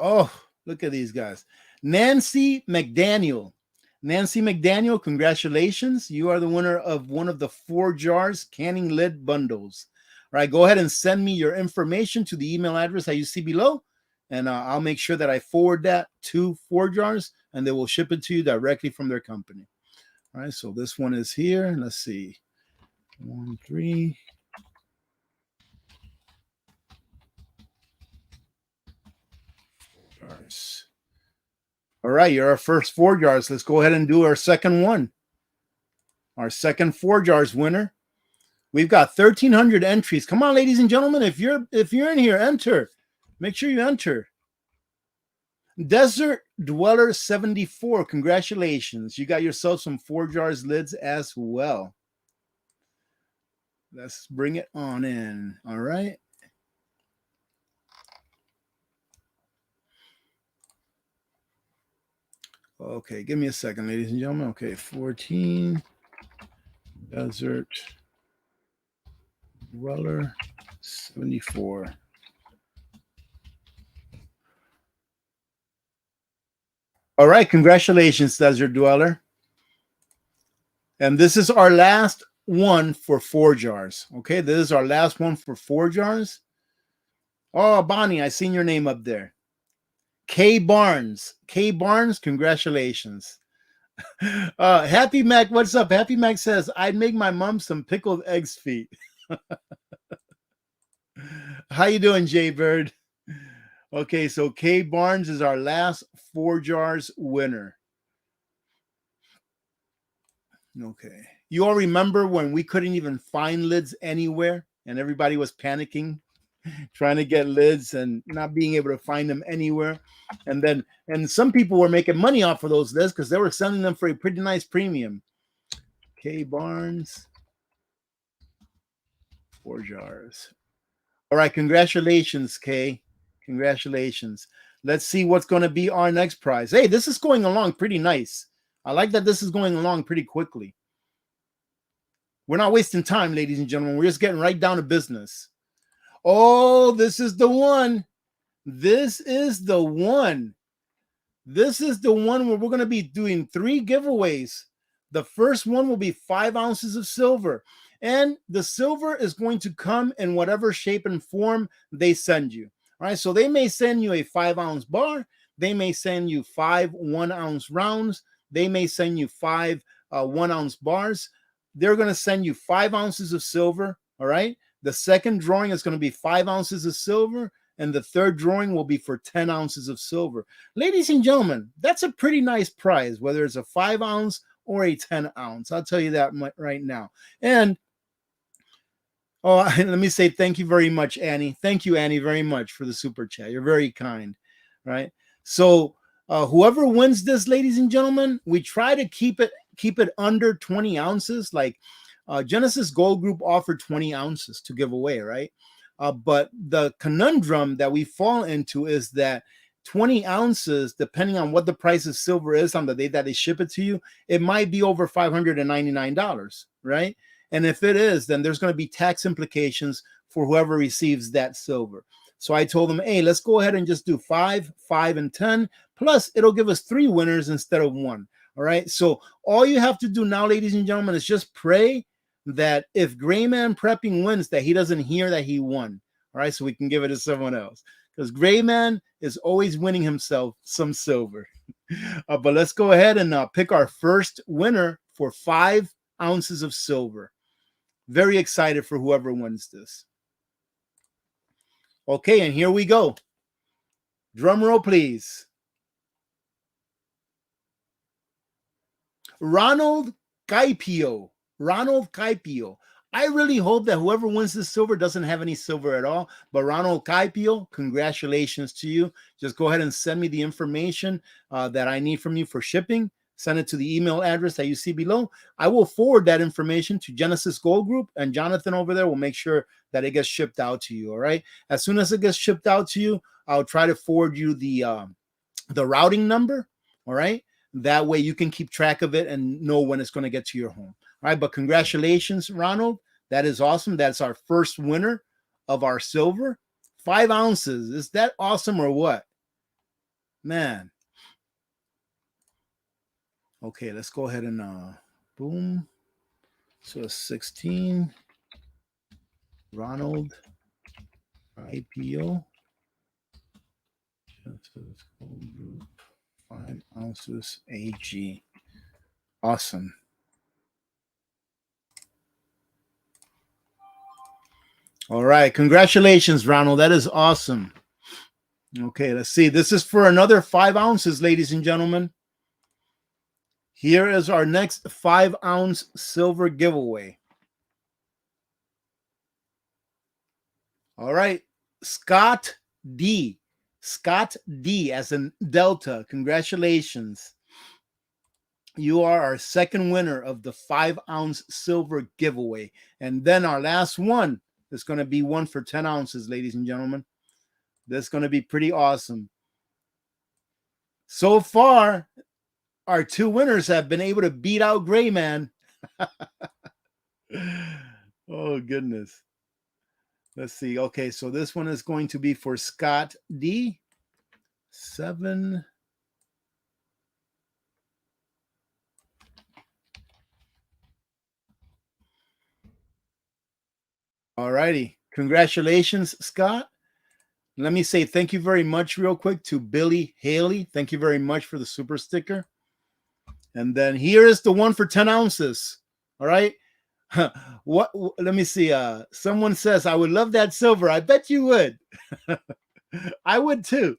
Oh, look at these guys. Nancy McDaniel. Nancy McDaniel, congratulations. You are the winner of one of the 4 Jars canning lid bundles. All right, go ahead and send me your information to the email address that you see below, and I'll make sure that I forward that to 4 Jars, and they will ship it to you directly from their company. All right, so this one is here. Let's see. 1, 3. Jars. All right, you're our first 4 Jars. Let's go ahead and do our second one. Our second 4 Jars winner. We've got 1,300 entries. Come on, ladies and gentlemen, if you're in here, enter. Make sure you enter. Desert Dweller 74. Congratulations. You got yourself some 4 jars lids as well. Let's bring it on in. All right. Okay, give me a second, ladies and gentlemen. Okay, 14 Desert Dweller 74. All right, congratulations, Desert Dweller. And this is our last one for 4 jars. Okay, this is our last one for 4 jars. Oh, Bonnie, I seen your name up there. K Barnes. K Barnes, congratulations. Happy Mac, what's up? Happy Mac says, I'd make my mom some pickled eggs feet. How you doing, Jay Bird? Okay, so K Barnes is our last 4 jars winner. Okay. You all remember when we couldn't even find lids anywhere and everybody was panicking, trying to get lids and not being able to find them anywhere? And some people were making money off of those lids because they were selling them for a pretty nice premium. K Barnes, 4 jars. All right, congratulations, Kay. Congratulations. Let's see what's going to be our next prize. Hey, this is going along pretty nice. I like that this is going along pretty quickly. We're not wasting time, ladies and gentlemen. We're just getting right down to business. Oh, this is the one. This is the one. This is the one where we're going to be doing 3 giveaways. The first one will be 5 ounces of silver. And the silver is going to come in whatever shape and form they send you. All right, so they may send you a 5-ounce bar. They may send you 5 1-ounce rounds. They may send you 5 1-ounce bars. They're going to send you 5 ounces of silver. All right. The second drawing is going to be 5 ounces of silver. And the third drawing will be for 10 ounces of silver. Ladies and gentlemen, that's a pretty nice prize, whether it's a 5-ounce or a 10-ounce. I'll tell you that right now. And let me say thank you very much, Annie. Thank you, Annie, very much for the super chat. You're very kind, right? So whoever wins this, ladies and gentlemen, we try to keep it under 20 ounces. Like Genesis Gold Group offered 20 ounces to give away, right? But the conundrum that we fall into is that 20 ounces, depending on what the price of silver is on the day that they ship it to you, it might be over $599, right? And if it is, then there's going to be tax implications for whoever receives that silver. So I told them, hey, let's go ahead and just do 5, 5, and 10. Plus, it'll give us 3 winners instead of 1. All right. So all you have to do now, ladies and gentlemen, is just pray that if Gray Man Prepping wins, that he doesn't hear that he won. All right. So we can give it to someone else, because Gray Man is always winning himself some silver. But let's go ahead and pick our first winner for 5 ounces of silver. Very excited for whoever wins this. Okay, and here we go. Drum roll, please. Ronald Caipio. Ronald Caipio. I really hope that whoever wins this silver doesn't have any silver at all. But Ronald Caipio, congratulations to you. Just go ahead and send me the information that I need from you for shipping. Send it to the email address that you see below. I will forward that information to Genesis Gold Group, and Jonathan over there will make sure that it gets shipped out to you. All right. As soon as it gets shipped out to you, I'll try to forward you the routing number. All right. That way you can keep track of it and know when it's going to get to your home. All right. But congratulations, Ronald. That is awesome. That's our first winner of our silver. 5 ounces. Is that awesome or what? Man. Okay, let's go ahead and boom. So 16. Ronald IPO. 5 ounces AG. Awesome. All right. Congratulations, Ronald. That is awesome. Okay, let's see. This is for another 5 ounces, ladies and gentlemen. Here is our next 5-ounce silver giveaway. All right. Scott D. Scott D as in Delta. Congratulations. You are our second winner of the 5-ounce silver giveaway. And then our last one is going to be one for 10 ounces, ladies and gentlemen. That's going to be pretty awesome. So far, our two winners have been able to beat out Gray Man. Oh, goodness. Let's see. Okay, so this one is going to be for Scott D. 7. All righty. Congratulations, Scott. Let me say thank you very much real quick to Billy Haley. Thank you very much for the super sticker. And then here is the one for 10 ounces. All right. What? Let me see. Someone says, I would love that silver. I bet you would. I would too.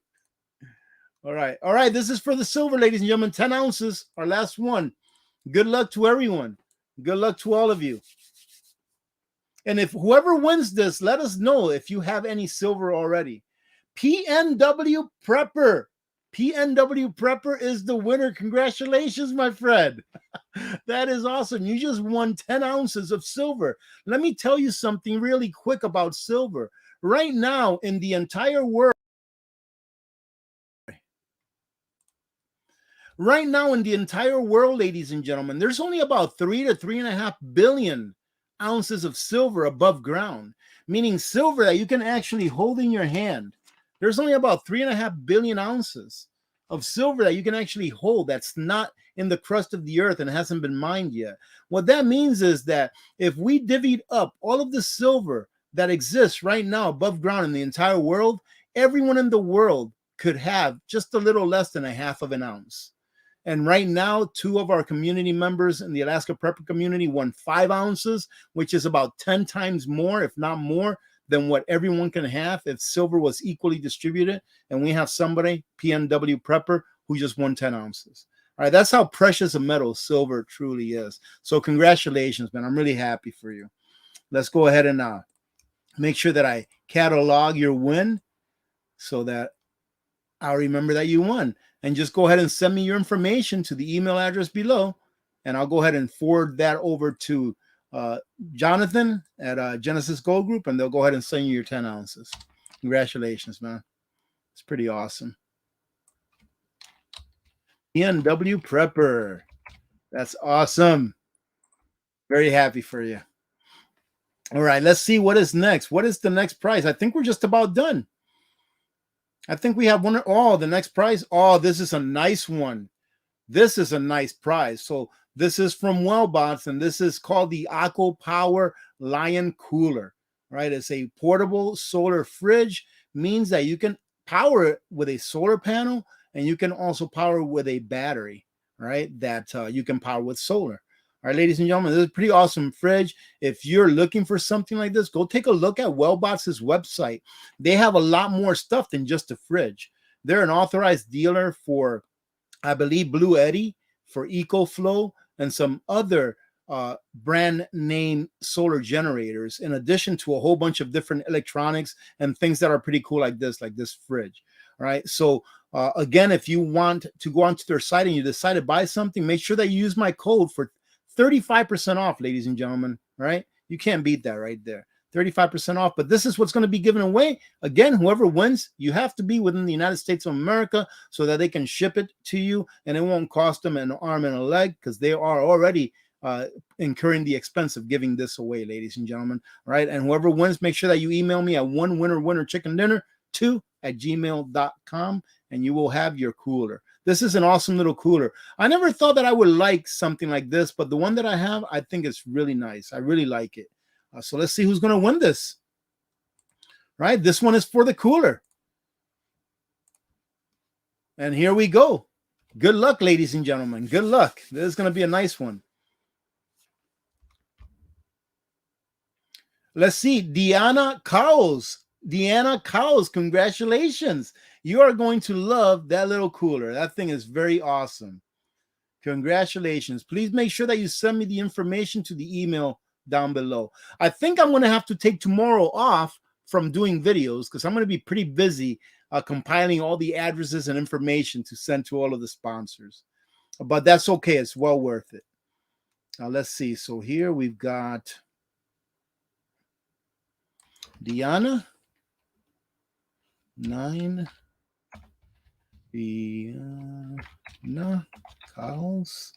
All right. All right. This is for the silver, ladies and gentlemen. 10 ounces. Our last one. Good luck to everyone. Good luck to all of you. And if whoever wins this, let us know if you have any silver already. PNW Prepper. PNW Prepper is the winner. Congratulations, my friend. That is awesome. You just won 10 ounces of silver. Let me tell you something really quick about silver. Right now, in the entire world, ladies and gentlemen, there's only about 3 to 3.5 billion ounces of silver above ground, meaning silver that you can actually hold in your hand. There's only about 3.5 billion ounces of silver that you can actually hold that's not in the crust of the earth and hasn't been mined yet. What that means is that if we divvied up all of the silver that exists right now above ground in the entire world, everyone in the world could have just a little less than a half of an ounce. And right now, 2 of our community members in the Alaska Prepper community won 5 ounces, which is about 10 times more, if not more, than what everyone can have if silver was equally distributed. And we have somebody, PNW Prepper, who just won 10 ounces. All right, that's how precious a metal silver truly is. So congratulations, man. I'm really happy for you. Let's go ahead and make sure that I catalog your win so that I'll remember that you won. And just go ahead and send me your information to the email address below, and I'll go ahead and forward that over to Jonathan at Genesis Gold Group, and they'll go ahead and send you your 10 ounces. Congratulations, man. It's pretty awesome. PNW Prepper. That's awesome. Very happy for you. All right, let's see what is next. What is the next prize? I think we're just about done. I think we have one. Oh, the next prize. Oh, this is a nice one. This is a nice prize. So this is from Wellbots, and this is called the Aqua Power Lion Cooler. Right? It's a portable solar fridge. Means that you can power it with a solar panel, and you can also power it with a battery. Right? That you can power with solar. All right, ladies and gentlemen, this is a pretty awesome fridge. If you're looking for something like this, go take a look at Wellbots' website. They have a lot more stuff than just a fridge. They're an authorized dealer for, I believe, Blue Eddy, for EcoFlow, and some other brand name solar generators, in addition to a whole bunch of different electronics and things that are pretty cool like this fridge. All right. So again, if you want to go onto their site and you decide to buy something, make sure that you use my code for 35% off, ladies and gentlemen. Right? You can't beat that right there. 35% off. But this is what's going to be given away. Again, whoever wins, you have to be within the United States of America so that they can ship it to you, and it won't cost them an arm and a leg, because they are already incurring the expense of giving this away, ladies and gentlemen. Right? And whoever wins, make sure that you email me at onewinnerwinnerchickendinner2@gmail.com, and you will have your cooler. This is an awesome little cooler. I never thought that I would like something like this, but the one that I have, I think it's really nice. I really like it. So let's see who's going to win this. Right? This one is for the cooler. And here we go. Good luck, ladies and gentlemen. Good luck. This is going to be a nice one. Let's see. Deanna Cowles. Deanna Cowles, congratulations. You are going to love that little cooler. That thing is very awesome. Congratulations. Please make sure that you send me the information to the email down below. I think I'm going to have to take tomorrow off from doing videos because I'm going to be pretty busy compiling all the addresses and information to send to all of the sponsors. But that's okay. It's well worth it. Now, let's see. So here we've got Diana. 9 Diana Cows.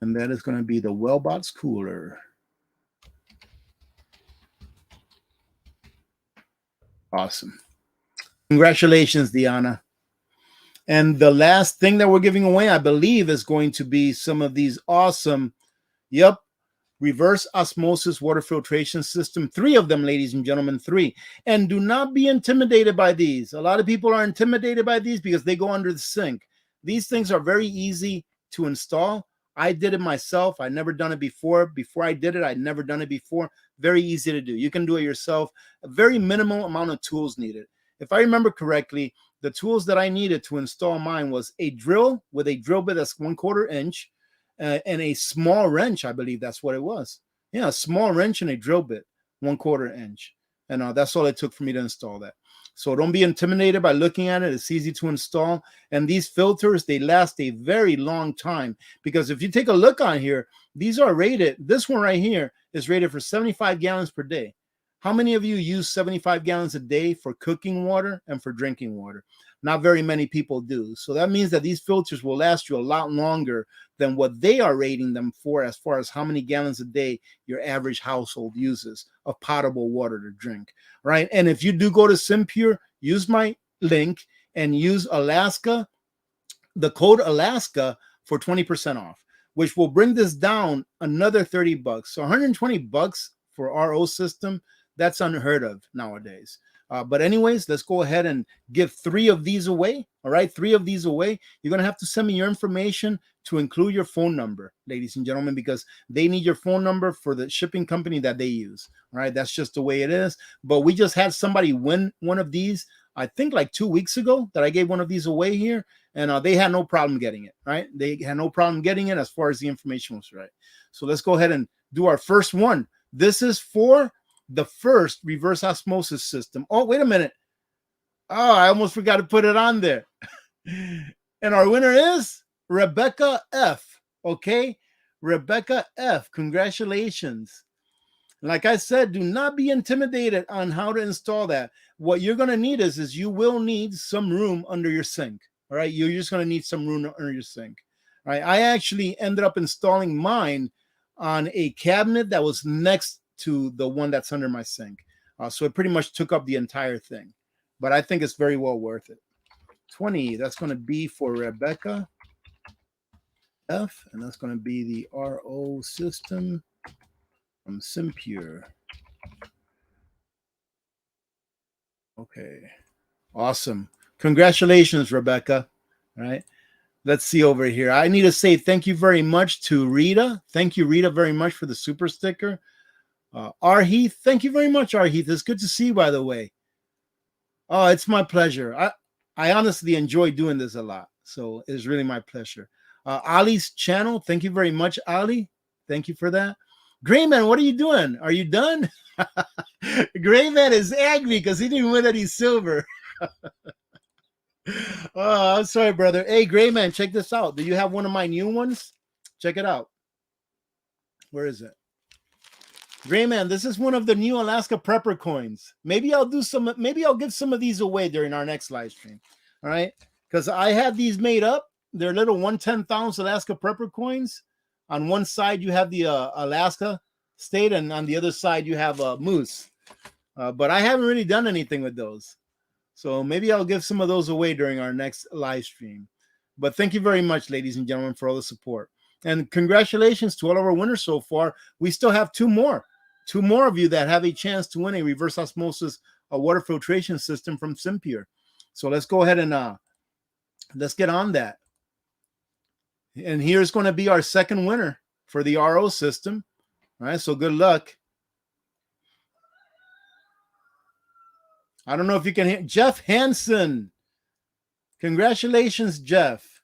And that is going to be the Wellbots cooler. Awesome. Congratulations, Diana. And the last thing that we're giving away, I believe, is going to be some of these awesome, reverse osmosis water filtration system. 3 of them, ladies and gentlemen, 3. And do not be intimidated by these. A lot of people are intimidated by these because they go under the sink. These things are very easy to install. I did it myself. I never done it before. Before I did it, I'd never done it before. Very easy to do. You can do it yourself. A very minimal amount of tools needed. If I remember correctly, the tools that I needed to install mine was a drill with a drill bit that's 1/4 inch and a small wrench. I believe that's what it was. Yeah, a small wrench and a drill bit, 1/4 inch. And that's all it took for me to install that. So don't be intimidated by looking at it. It's easy to install. And these filters, they last a very long time. Because if you take a look on here, these are rated. This one right here is rated for 75 gallons per day. How many of you use 75 gallons a day for cooking water and for drinking water? Not very many people do. So that means that these filters will last you a lot longer than what they are rating them for as far as how many gallons a day your average household uses of potable water to drink, right? And if you do go to Simpure, use my link and use Alaska, the code Alaska for 20% off, which will bring this down another $30. So $120 for RO system, that's unheard of nowadays. But anyways, let's go ahead and give 3 of these away. All right, 3 of these away. You're going to have to send me your information to include your phone number, ladies and gentlemen, because they need your phone number for the shipping company that they use. All right, that's just the way it is. But we just had somebody win one of these, I think like 2 weeks ago, that I gave one of these away here, and they had no problem getting it, right? They had no problem getting it as far as the information was right. So let's go ahead and do our first one. This is for the first reverse osmosis system. Oh, wait a minute. Oh, I almost forgot to put it on there. And our winner is Rebecca F. Okay, Rebecca F. Congratulations. Like I said, do not be intimidated on how to install that. What you're going to need is you will need some room under your sink. All right, you're just going to need some room under your sink. All right, I actually ended up installing mine on a cabinet that was next to the one that's under my sink. So it pretty much took up the entire thing. But I think it's very well worth it. 20, that's going to be for Rebecca F. And that's going to be the RO system from Simpure. Okay. Awesome. Congratulations, Rebecca. All right. Let's see over here. I need to say thank you very much to Rita. Thank you, Rita, very much for the super sticker. Arheath, thank you very much, Arheath. It's good to see you, by the way. Oh, it's my pleasure. I honestly enjoy doing this a lot. So it's really my pleasure. Ali's channel, thank you very much, Ali. Thank you for that. Grayman, what are you doing? Are you done? Grayman is angry because he didn't win any silver. Oh, I'm sorry, brother. Hey, Grayman, check this out. Do you have one of my new ones? Check it out. Where is it? Grayman, this is one of the new Alaska Prepper coins. Maybe I'll give some of these away during our next live stream. All right. Because I had these made up. They're little 1/10 ounce Alaska Prepper coins. On one side, you have the Alaska state, and on the other side, you have Moose. But I haven't really done anything with those. So maybe I'll give some of those away during our next live stream. But thank you very much, ladies and gentlemen, for all the support. And congratulations to all of our winners so far. We still have 2 more. 2 more of you that have a chance to win a reverse osmosis water filtration system from Simpure. So let's go ahead and let's get on that. And here's going to be our second winner for the RO system. All right, so good luck. I don't know if you can hear Jeff Hansen. Congratulations, Jeff.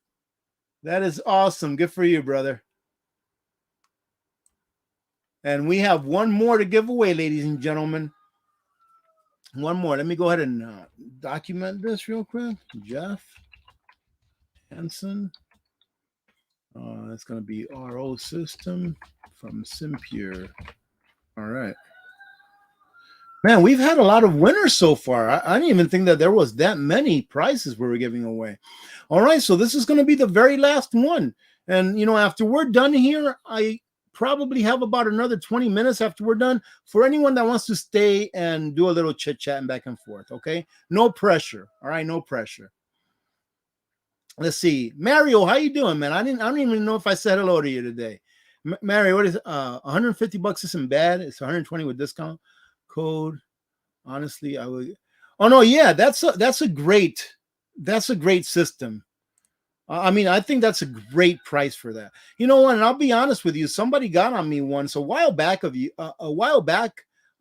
That is awesome. Good for you, brother. And we have one more to give away, ladies and gentlemen. One more. Let me go ahead and document this real quick. Jeff Hansen. That's going to be RO system from Simpure. All right. Man, we've had a lot of winners so far. I didn't even think that there was that many prizes we were giving away. All right, so this is going to be the very last one. And, after we're done here, I probably have about another 20 minutes after we're done for anyone that wants to stay and do a little chit-chat and back and forth, okay? No pressure, all right? No pressure. Let's see. Mario, how you doing, man? I don't even know if I said hello to you today. Mario, what is 150 bucks isn't bad. It's 120 with discount code. Honestly, I would. Oh no, yeah, that's a great system. I mean, I think that's a great price for that. You know what? And I'll be honest with you. Somebody got on me once a while back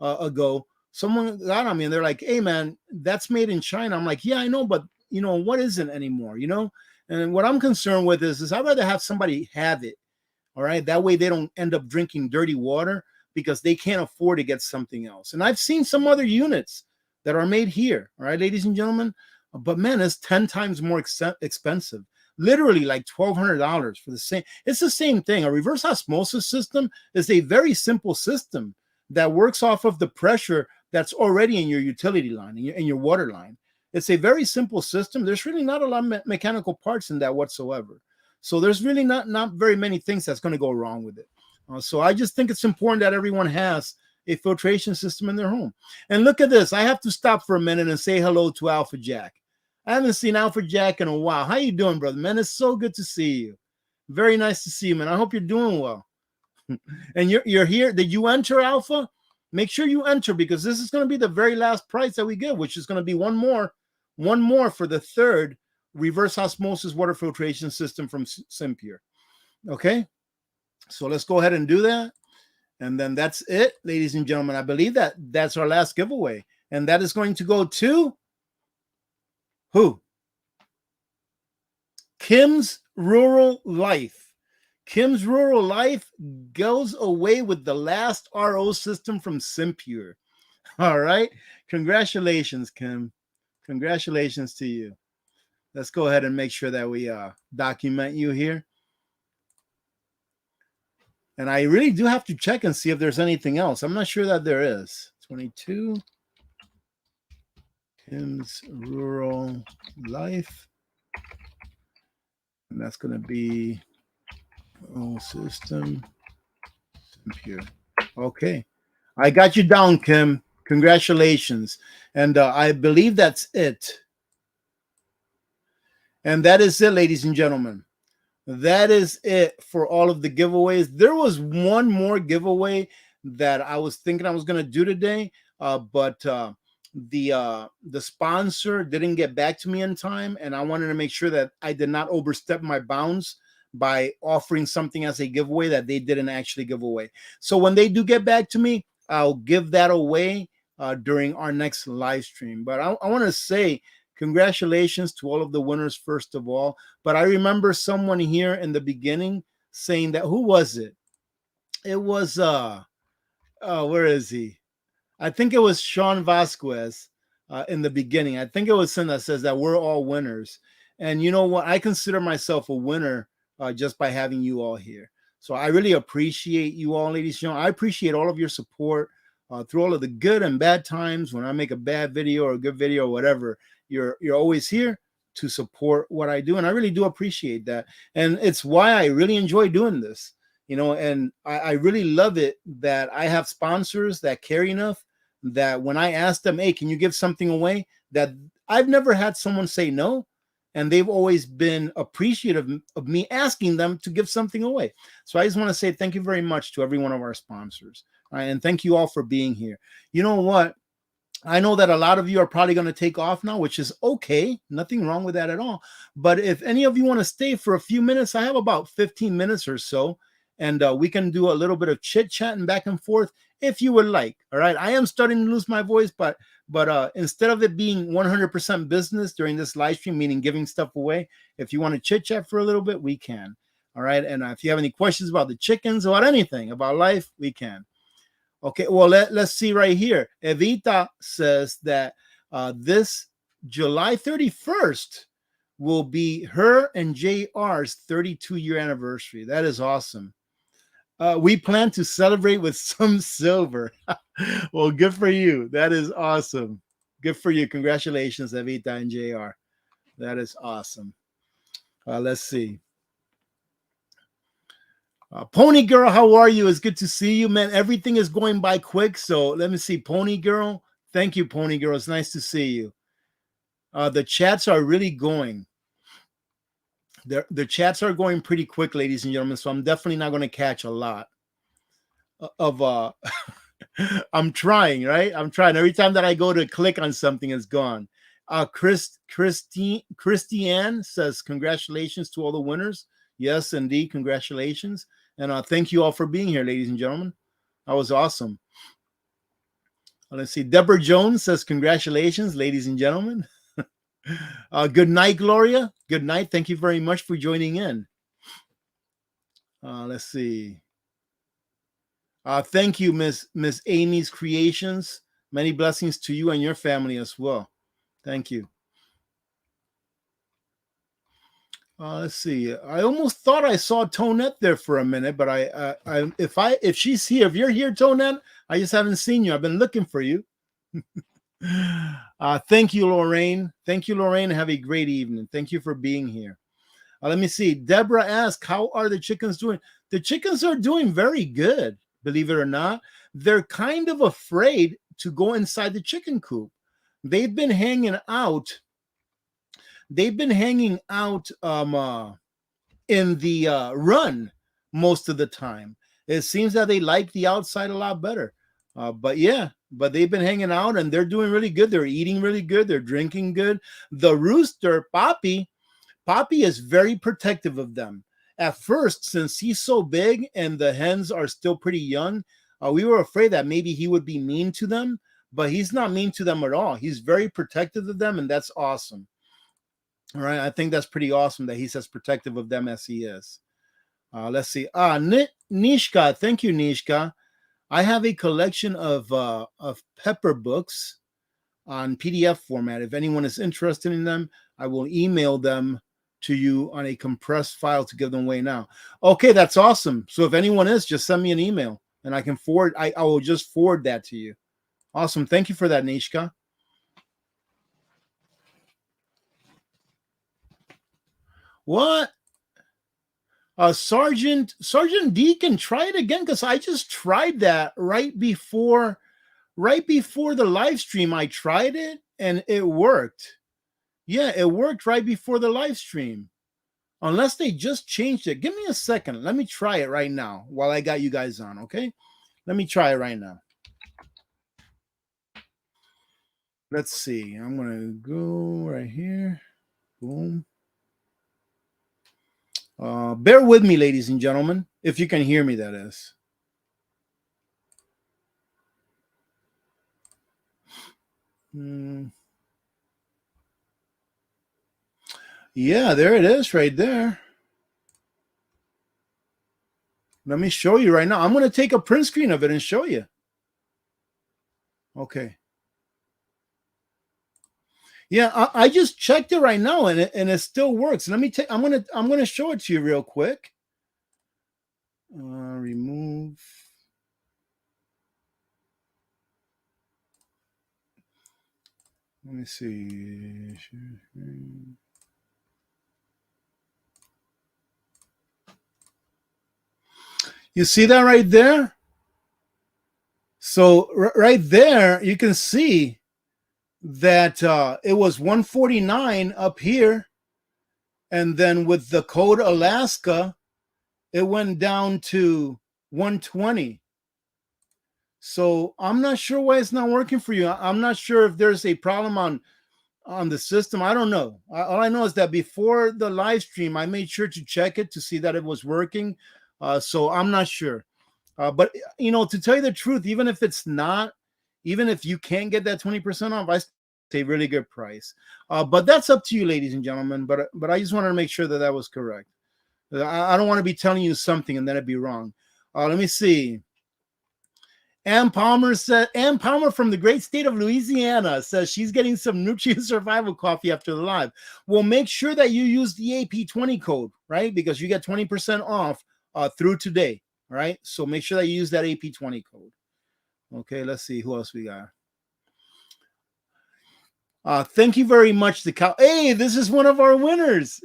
ago. Someone got on me and they're like, "Hey, man, that's made in China." I'm like, "Yeah, I know, but what isn't anymore? And what I'm concerned with is I'd rather have somebody have it. All right, that way they don't end up drinking dirty water because they can't afford to get something else. And I've seen some other units that are made here. All right, ladies and gentlemen, but man, it's 10 times more expensive. Literally like $1,200 for the same. It's the same thing. A reverse osmosis system is a very simple system that works off of the pressure that's already in your utility line, in your water line. It's a very simple system. There's really not a lot of mechanical parts in that whatsoever. So there's really not very many things that's going to go wrong with it. So I just think it's important that everyone has a filtration system in their home. And look at this. I have to stop for a minute and say hello to Alpha Jack. I haven't seen Alpha Jack in a while. How you doing, brother? Man, it's so good to see you. Very nice to see you, man. I hope you're doing well. And you're here. Did you enter, Alpha? Make sure you enter because this is going to be the very last prize that we give, which is going to be one more for the third reverse osmosis water filtration system from Simpure. Okay, so let's go ahead and do that. And then that's it, ladies and gentlemen. I believe that's our last giveaway. And that is going to go to who? Kim's Rural Life. Kim's Rural Life goes away with the last RO system from Simpure. All right. Congratulations, Kim. Congratulations to you. Let's go ahead and make sure that we document you here. And I really do have to check and see if there's anything else. I'm not sure that there is. 22. Kim's Rural Life. And that's going to be system. Simpure. Okay. I got you down, Kim. Congratulations. And I believe that's it. And that is it, ladies and gentlemen. That is it for all of the giveaways. There was one more giveaway that I was thinking I was going to do today, but the sponsor didn't get back to me in time, and I wanted to make sure that I did not overstep my bounds by offering something as a giveaway that they didn't actually give away. So when they do get back to me, I'll give that away during our next live stream. But I want to say congratulations to all of the winners, first of all. But I remember someone here in the beginning saying that, who was it? It was, where is he? I think it was Sean Vasquez in the beginning. I think it was him that says that we're all winners. And you know what? I consider myself a winner just by having you all here. So I really appreciate you all, ladies and gentlemen. I appreciate all of your support through all of the good and bad times. When I make a bad video or a good video or whatever, you're always here to support what I do. And I really do appreciate that. And it's why I really enjoy doing this, and I really love it that I have sponsors that care enough that when I ask them, hey, can you give something away, that I've never had someone say no. And they've always been appreciative of me asking them to give something away. So I just want to say thank you very much to every one of our sponsors. Right? And thank you all for being here. You know what? I know that a lot of you are probably going to take off now, which is okay. Nothing wrong with that at all. But if any of you want to stay for a few minutes, I have about 15 minutes or so. And we can do a little bit of chit chat and back and forth if you would like. All right. I am starting to lose my voice, but instead of it being 100% business during this live stream, meaning giving stuff away, if you want to chit chat for a little bit, we can. All right. And if you have any questions about the chickens, about anything, about life, we can. Okay, well, let's see right here. Evita says that this July 31st will be her and JR's 32-year anniversary. That is awesome. We plan to celebrate with some silver. Well, good for you. That is awesome. Good for you. Congratulations, Evita and JR. That is awesome. Let's see. Pony Girl, how are you? It's good to see you, man. Everything is going by quick. So let me see. Pony Girl. Thank you, Pony Girl. It's nice to see you. The chats are really going. The chats are going pretty quick, ladies and gentlemen. So I'm definitely not going to catch a lot of I'm trying, right? I'm trying. Every time that I go to click on something, it's gone. Christiane says, congratulations to all the winners. Yes, indeed. Congratulations. And thank you all for being here, ladies and gentlemen. That was awesome. Let's see. Deborah Jones says, congratulations, ladies and gentlemen. Good night, Gloria. Good night. Thank you very much for joining in. Let's see. Thank you, Miss Amy's Creations. Many blessings to you and your family as well. Thank you. Let's see. I almost thought I saw Tonette there for a minute, but if she's here, if you're here, Tonette, I just haven't seen you. I've been looking for you. Thank you, Lorraine. Thank you, Lorraine. Have a great evening. Thank you for being here. Let me see. Deborah asked, how are the chickens doing? The chickens are doing very good, believe it or not. They're kind of afraid to go inside the chicken coop. They've been hanging out. They've been hanging out in the run most of the time. It seems that they like the outside a lot better. But they've been hanging out and they're doing really good. They're eating really good. They're drinking good. The rooster, Poppy is very protective of them. At first, since he's so big and the hens are still pretty young, we were afraid that maybe he would be mean to them, but he's not mean to them at all. He's very protective of them, and that's awesome. All right, I think that's pretty awesome that he's as protective of them as he is. Let's see. Nishka, thank you, Nishka. I have a collection of pepper books on PDF format. If anyone is interested in them, I will email them to you on a compressed file to give them away now. Okay, that's awesome. So if anyone is, just send me an email and I can forward. I will just forward that to you. Awesome. Thank you for that, Nishka. What? Sergeant Deacon, try it again, because I just tried that right before the live stream. I tried it and it worked. Yeah, it worked right before the live stream. Unless they just changed it. Give me a second. Let me try it right now while I got you guys on, okay? Let me try it right now. Let's see. I'm going to go right here. Boom. Bear with me, ladies and gentlemen, if you can hear me, that is. Yeah, there it is right there. Let me show you right now. I'm going to take a print screen of it and show you. Okay. Yeah, I just checked it right now and it still works. Let me take. I'm gonna show it to you real quick. Remove. Let me see. You see that right there? So right there, you can see that it was 149 up here, and then with the code Alaska, it went down to 120. So I'm not sure why it's not working for you. I'm not sure if there's a problem on the system. I don't know. All I know is that before the live stream, I made sure to check it to see that it was working. So I'm not sure. But, to tell you the truth, even if it's not, even if you can't get that 20% off, I say really good price. But that's up to you, ladies and gentlemen. But I just wanted to make sure that was correct. I don't want to be telling you something and then it'd be wrong. Let me see. Ann Palmer from the great state of Louisiana says she's getting some nutrient survival coffee after the live. Well, make sure that you use the AP20 code, right? Because you get 20% off through today, right? So make sure that you use that AP20 code. Okay, let's see who else we got. Thank you very much, the cow. Hey, this is one of our winners.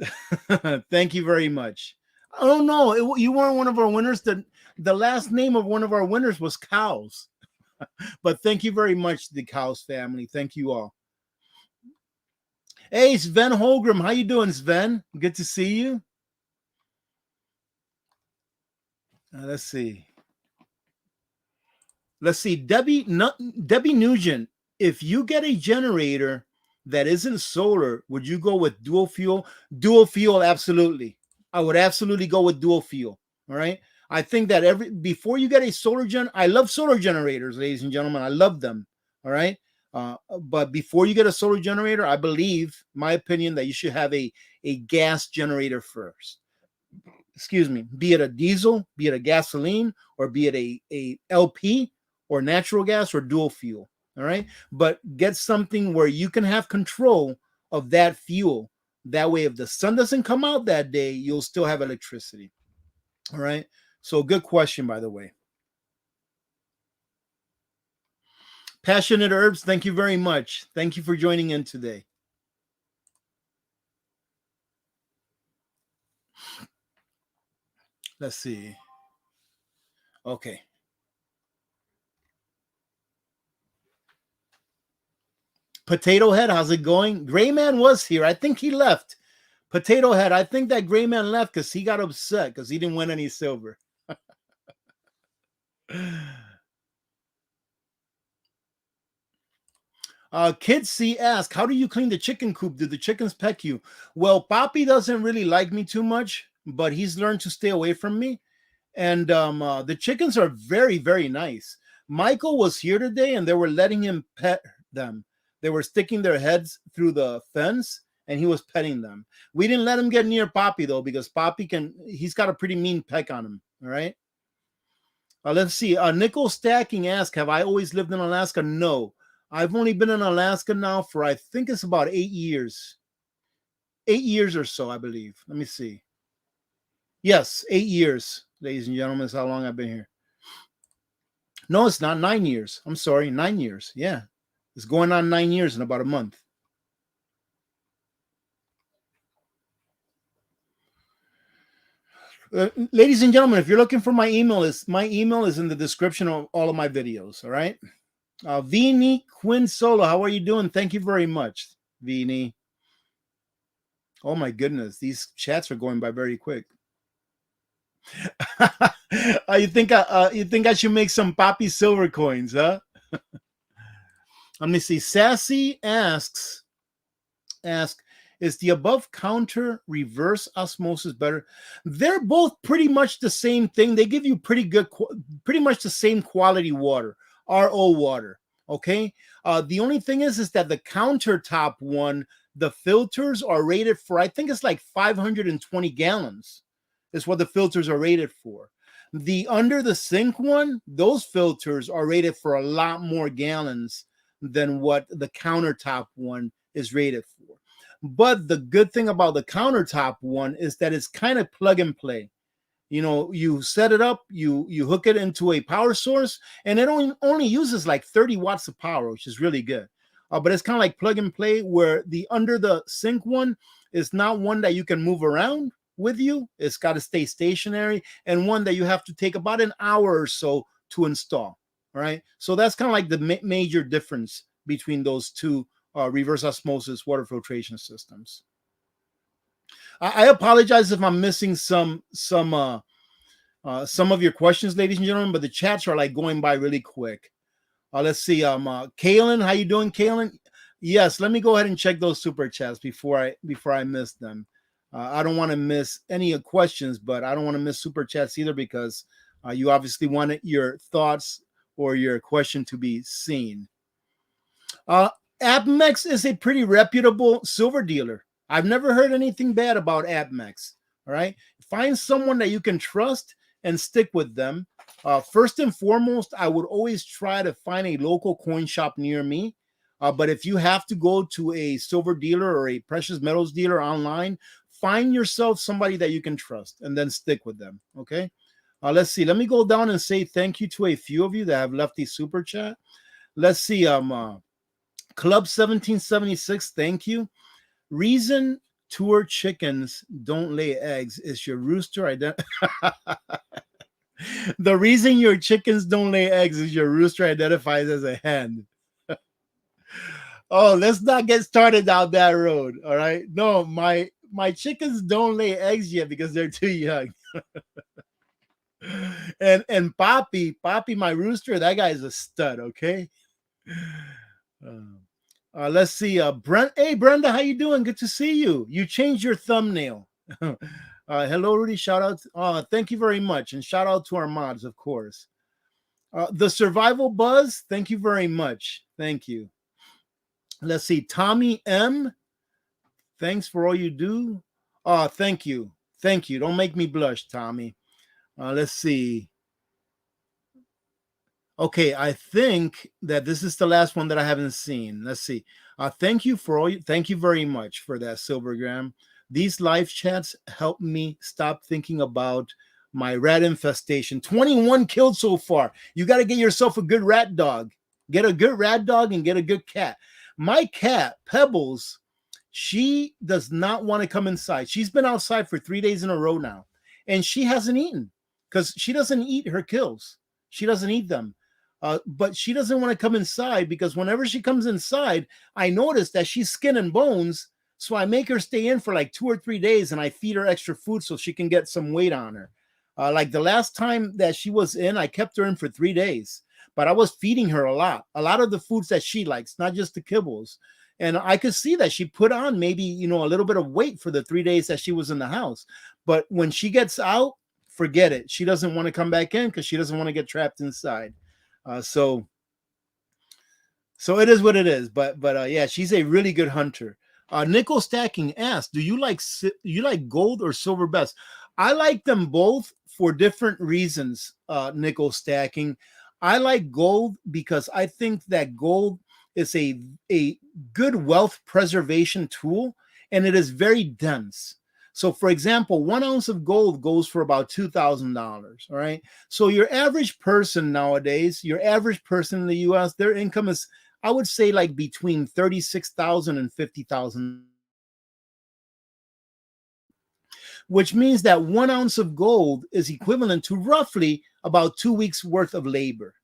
Thank you very much. Oh no, you weren't one of our winners. The last name of one of our winners was Cows. But thank you very much, the Cows family. Thank you all. Hey, Sven Holgram, how you doing, Sven? Good to see you. Let's see. Debbie Nugent. If you get a generator that isn't solar, would you go with dual fuel? Dual fuel, absolutely. I would absolutely go with dual fuel. All right. I think that before you get a I love solar generators, ladies and gentlemen. I love them. All right. But before you get a solar generator, I believe, my opinion, that you should have a gas generator first. Excuse me, be it a diesel, be it a gasoline, or be it a LP or natural gas or dual fuel. All right. But get something where you can have control of that fuel. That way, if the sun doesn't come out that day, you'll still have electricity. All right. So good question, by the way. Passionate Herbs, thank you very much. Thank you for joining in today. Let's see. Okay. Potato Head, how's it going? Gray Man was here. I think he left. Potato Head, I think that Gray Man left because he got upset because he didn't win any silver. Kids C ask, how do you clean the chicken coop? Do the chickens peck you? Well, Poppy doesn't really like me too much, but he's learned to stay away from me. And the chickens are very, very nice. Michael was here today and they were letting him pet them. They were sticking their heads through the fence and he was petting them. We didn't let him get near Poppy though, because Poppy he's got a pretty mean peck on him. All right. Let's see. Nickel Stacking asked, have I always lived in Alaska? No. I've only been in Alaska now for, I think it's about 8 years. 8 years or so, I believe. Let me see. Yes, 8 years, ladies and gentlemen. That's how long I've been here. No, it's not 9 years. I'm sorry, 9 years. Yeah. It's going on 9 years in about a month. Ladies and gentlemen, if you're looking for my email is in the description of all of my videos. All right. Vini Quinn Solo, how are you doing? Thank you very much, Vini. Oh my goodness, these chats are going by very quick. You think I should make some Poppy silver coins, huh? Let me see. Sassy asks, is the above counter reverse osmosis better? They're both pretty much the same thing. They give you pretty much the same quality water, RO water. Okay. The only thing is that the countertop one, the filters are rated for, I think it's like 520 gallons is what the filters are rated for. The under the sink one, those filters are rated for a lot more gallons than what the countertop one is rated for. But the good thing about the countertop one is that it's kind of plug and play. You know, you set it up, you hook it into a power source, and it only uses like 30 watts of power, which is really good. But it's kind of like plug and play, where the under the sink one is not one that you can move around with you. It's got to stay stationary, and one that you have to take about an hour or so to install. All right. So that's kind of like the major difference between those two reverse osmosis water filtration systems. I apologize if I'm missing some of your questions, ladies and gentlemen, but the chats are like going by really quick. Let's see. Kaylin, how you doing, Kaylin? Yes, let me go ahead and check those super chats before I miss them. I don't want to miss any questions, but I don't want to miss super chats either, because you obviously wanted your thoughts or your question to be seen. AppMex is a pretty reputable silver dealer. I've never heard anything bad about AppMex. All right. Find someone that you can trust and stick with them. First and foremost, I would always try to find a local coin shop near me. But if you have to go to a silver dealer or a precious metals dealer online, find yourself somebody that you can trust and then stick with them. Okay. Let's see. Let me go down and say thank you to a few of you that have left a super chat. Let's see. Club 1776. Thank you. Reason tour chickens don't lay eggs is your rooster the reason your chickens don't lay eggs is your rooster identifies as a hen. Oh, let's not get started down that road. All right. No, my chickens don't lay eggs yet because they're too young. and Poppy, my rooster, that guy's a stud. Okay. Let's see. Brent, hey Brenda, how you doing? Good to see you. You changed your thumbnail. Hello, Rudy. Shout out. Thank you very much, and shout out to our mods, of course. The Survival Buzz. Thank you very much. Thank you. Let's see. Tommy M. Thanks for all you do. Thank you. Thank you. Don't make me blush, Tommy. Let's see. Okay, I think that this is the last one that I haven't seen. Let's see. Thank you for all you. Thank you very much for that, Silvergram. These live chats help me stop thinking about my rat infestation. 21 killed so far. You got to get yourself a good rat dog. Get a good rat dog and get a good cat. My cat, Pebbles, she does not want to come inside. She's been outside for 3 days in a row now, and she hasn't eaten because she doesn't eat her kills. She doesn't eat them. But she doesn't want to come inside because whenever she comes inside, I notice that she's skin and bones. So I make her stay in for like 2 or 3 days and I feed her extra food so she can get some weight on her. Like the last time that she was in, I kept her in for 3 days, but I was feeding her a lot of the foods that she likes, not just the kibbles. And I could see that she put on maybe, a little bit of weight for the 3 days that she was in the house. But when she gets out, forget it. She doesn't want to come back in because she doesn't want to get trapped inside. So it is what it is. But yeah, she's a really good hunter. Nickel Stacking asks, do you like gold or silver best? I like them both for different reasons. Nickel Stacking, I like gold because I think that gold is a good wealth preservation tool, and it is very dense. So, for example, 1 ounce of gold goes for about $2,000. All right. So your average person nowadays, your average person in the U.S., their income is, I would say, like between $36,000 and $50,000, which means that 1 ounce of gold is equivalent to roughly about 2 weeks worth of labor.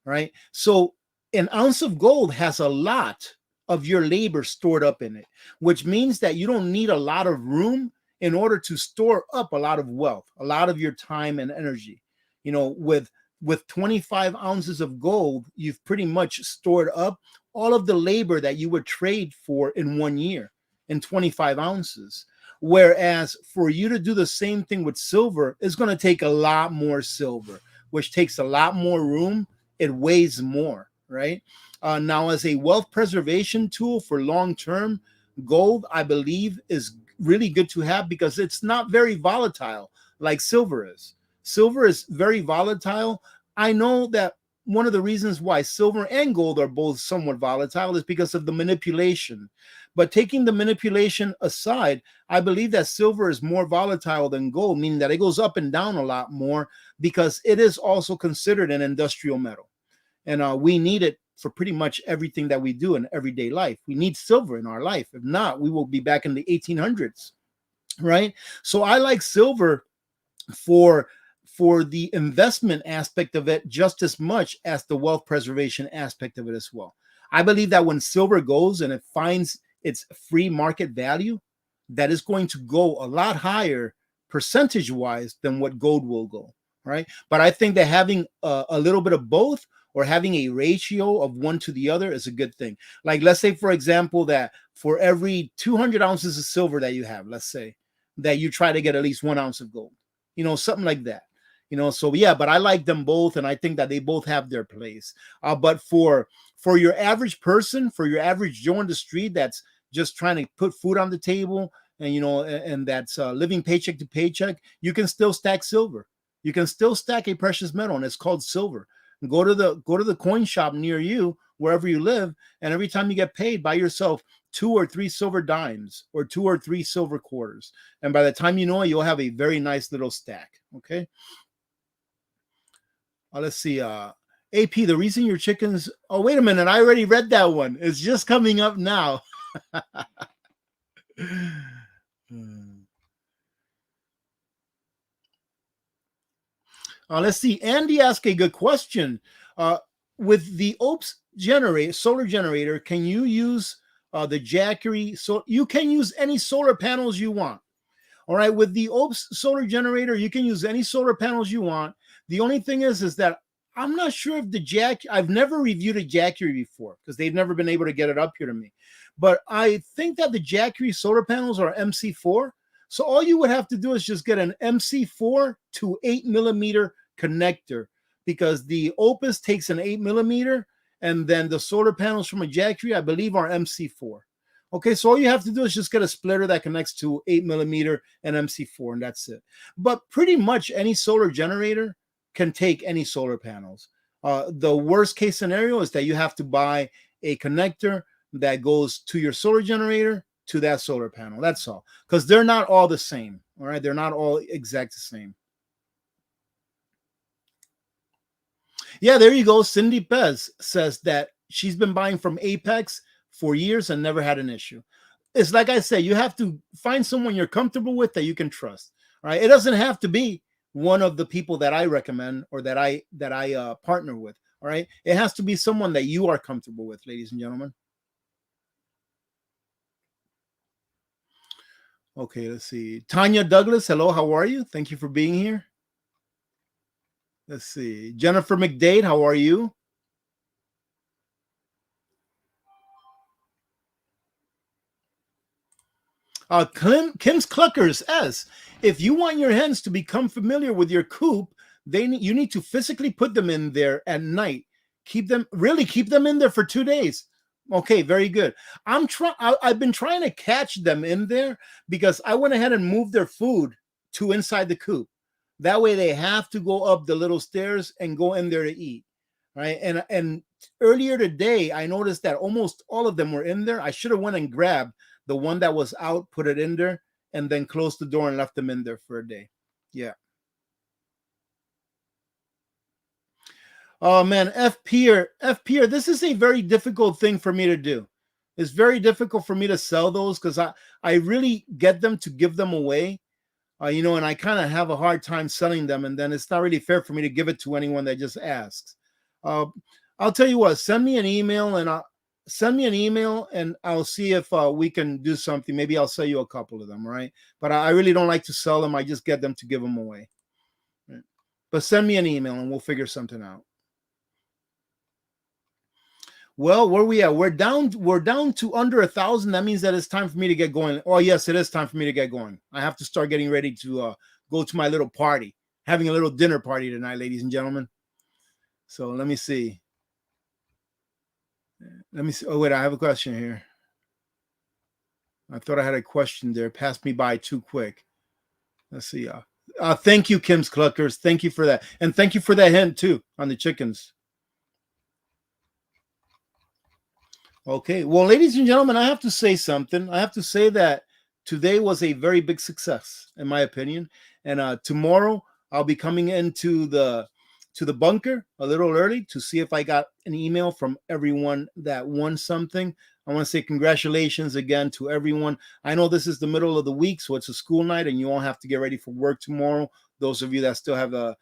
Right. So an ounce of gold has a lot of your labor stored up in it, which means that you don't need a lot of room in order to store up a lot of wealth, a lot of your time and energy. With 25 ounces of gold, you've pretty much stored up all of the labor that you would trade for in 1 year in 25 ounces. Whereas for you to do the same thing with silver, it's going to take a lot more silver, which takes a lot more room. It weighs more, right? Now, as a wealth preservation tool for long term, gold, I believe, is really good to have because it's not very volatile like silver is. Silver is very volatile. I know that one of the reasons why silver and gold are both somewhat volatile is because of the manipulation. But taking the manipulation aside, I believe that silver is more volatile than gold, meaning that it goes up and down a lot more because it is also considered an industrial metal. And we need it for pretty much everything that we do in everyday life. We need silver in our life. If not, we will be back in the 1800s, right? So I like silver for the investment aspect of it just as much as the wealth preservation aspect of it as well. I believe that when silver goes and it finds its free market value, that is going to go a lot higher percentage-wise than what gold will go, right? But I think that having a little bit of both or having a ratio of one to the other is a good thing. Like, let's say, for example, that for every 200 ounces of silver that you have, let's say that you try to get at least 1 ounce of gold, something like that. So yeah, but I like them both, and I think that they both have their place. But for your average person, for your average Joe on the street that's just trying to put food on the table, and and that's living paycheck to paycheck, you can still stack silver. You can still stack a precious metal, and it's called silver. Go to the coin shop near you, wherever you live, and every time you get paid, buy yourself 2 or 3 silver dimes or 2 or 3 silver quarters. And by the time you know it, you'll have a very nice little stack. Okay. Let's see. AP, the reason your chickens. Oh, wait a minute. I already read that one. It's just coming up now. Let's see. Andy asked a good question. With the OPS solar generator, can you use the Jackery? So you can use any solar panels you want. All right, with the OPS solar generator, you can use any solar panels you want. The only thing is that I'm not sure if I've never reviewed a Jackery before because they've never been able to get it up here to me. But I think that the Jackery solar panels are MC4. So all you would have to do is just get an MC4 to 8mm connector, because the Opus takes an 8mm, and then the solar panels from a Jackery, I believe, are MC4. Okay, so all you have to do is just get a splitter that connects to 8mm and MC4, and that's it. But pretty much any solar generator can take any solar panels. The worst case scenario is that you have to buy a connector that goes to your solar generator to that solar panel. That's all, because they're not all the same. All right, they're not all exact the same. Yeah, there you go. Cindy Pez says that she's been buying from Apex for years and never had an issue. It's like I say, you have to find someone you're comfortable with that you can trust. All right, it doesn't have to be one of the people that I recommend or that I partner with. All right, it has to be someone that you are comfortable with, ladies and gentlemen. Okay, let's see. Tanya Douglas, hello, how are you? Thank you for being here. Let's see. Jennifer McDade, how are you? Kim's Cluckers S. If you want your hens to become familiar with your coop, you need to physically put them in there at night. Keep them in there for 2 days. Okay, very good. I've been trying to catch them in there because I went ahead and moved their food to inside the coop. That way they have to go up the little stairs and go in there to eat. Right. And earlier today, I noticed that almost all of them were in there. I should have went and grabbed the one that was out, put it in there, and then closed the door and left them in there for a day. Yeah. Oh man, F Pier, this is a very difficult thing for me to do. It's very difficult for me to sell those because I really get them to give them away, and I kind of have a hard time selling them, and then it's not really fair for me to give it to anyone that just asks. I'll tell you what, send me an email and I'll see if we can do something. Maybe I'll sell you a couple of them, right? But I really don't like to sell them. I just get them to give them away. Right? But send me an email and we'll figure something out. Well, where we at? We're down to under 1,000. That means that it's time for me to get going. Oh, yes, it is time for me to get going. I have to start getting ready to go to my little party, having a little dinner party tonight, ladies and gentlemen. So let me see. Oh, wait, I have a question here. I thought I had a question there. Passed me by too quick. Let's see. Thank you, Kim's Cluckers. Thank you for that. And thank you for that hint, too, on the chickens. Okay. Well, ladies and gentlemen, I have to say something. I have to say that today was a very big success, in my opinion. And tomorrow, I'll be coming into the bunker a little early to see if I got an email from everyone that won something. I want to say congratulations again to everyone. I know this is the middle of the week, so it's a school night, and you all have to get ready for work tomorrow. Those of you that still have a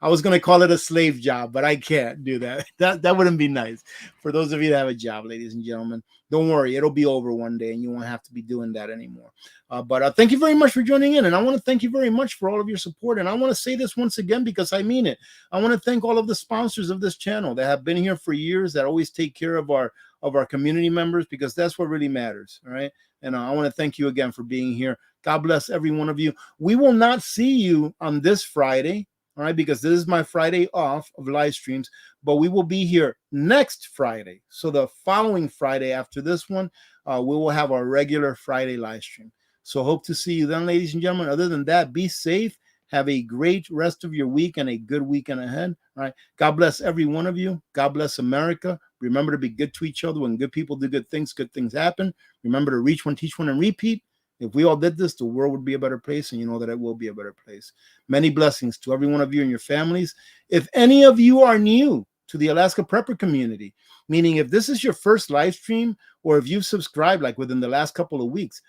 I was going to call it a slave job, but I can't do that. That wouldn't be nice. For those of you that have a job, ladies and gentlemen, don't worry. It'll be over one day and you won't have to be doing that anymore. But thank you very much for joining in. And I want to thank you very much for all of your support. And I want to say this once again, because I mean it. I want to thank all of the sponsors of this channel that have been here for years, that always take care of our community members, because that's what really matters. All right. And I want to thank you again for being here. God bless every one of you. We will not see you on this Friday, all right, because this is my Friday off of live streams, but we will be here next Friday. So the following Friday after this one, we will have our regular Friday live stream. So hope to see you then, ladies and gentlemen. Other than that, be safe. Have a great rest of your week and a good weekend ahead. All right. God bless every one of you. God bless America. Remember to be good to each other. When good people do good things happen. Remember to reach one, teach one, and repeat. If we all did this, the world would be a better place, and you know that it will be a better place. Many blessings to every one of you and your families. If any of you are new to the Alaska Prepper community, meaning if this is your first live stream or if you've subscribed like within the last couple of weeks,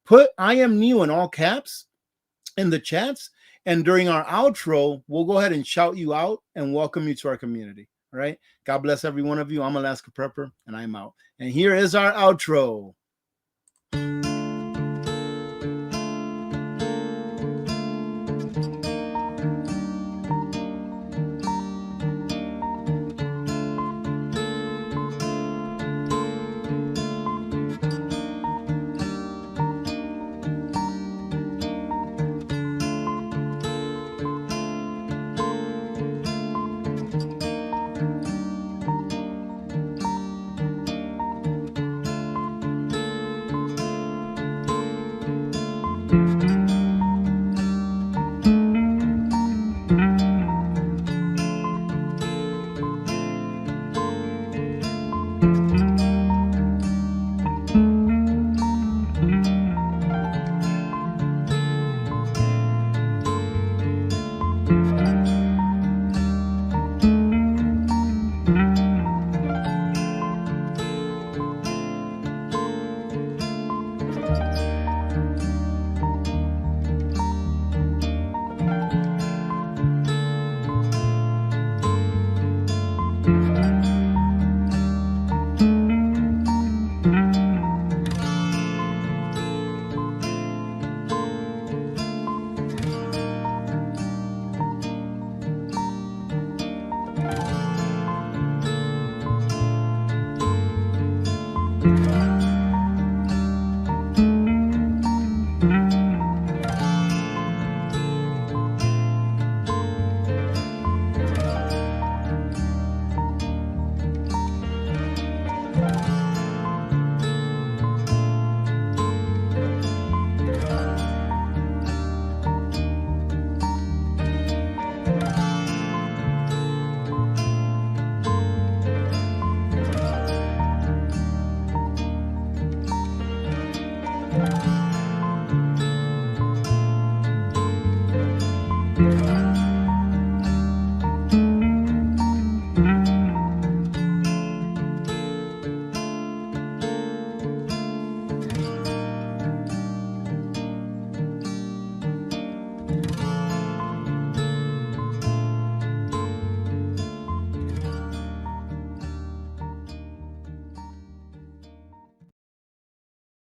put "I am new" in all caps in the chats. And during our outro, we'll go ahead and shout you out and welcome you to our community. All right. God bless every one of you. I'm Alaska Prepper, and I'm out. And here is our outro.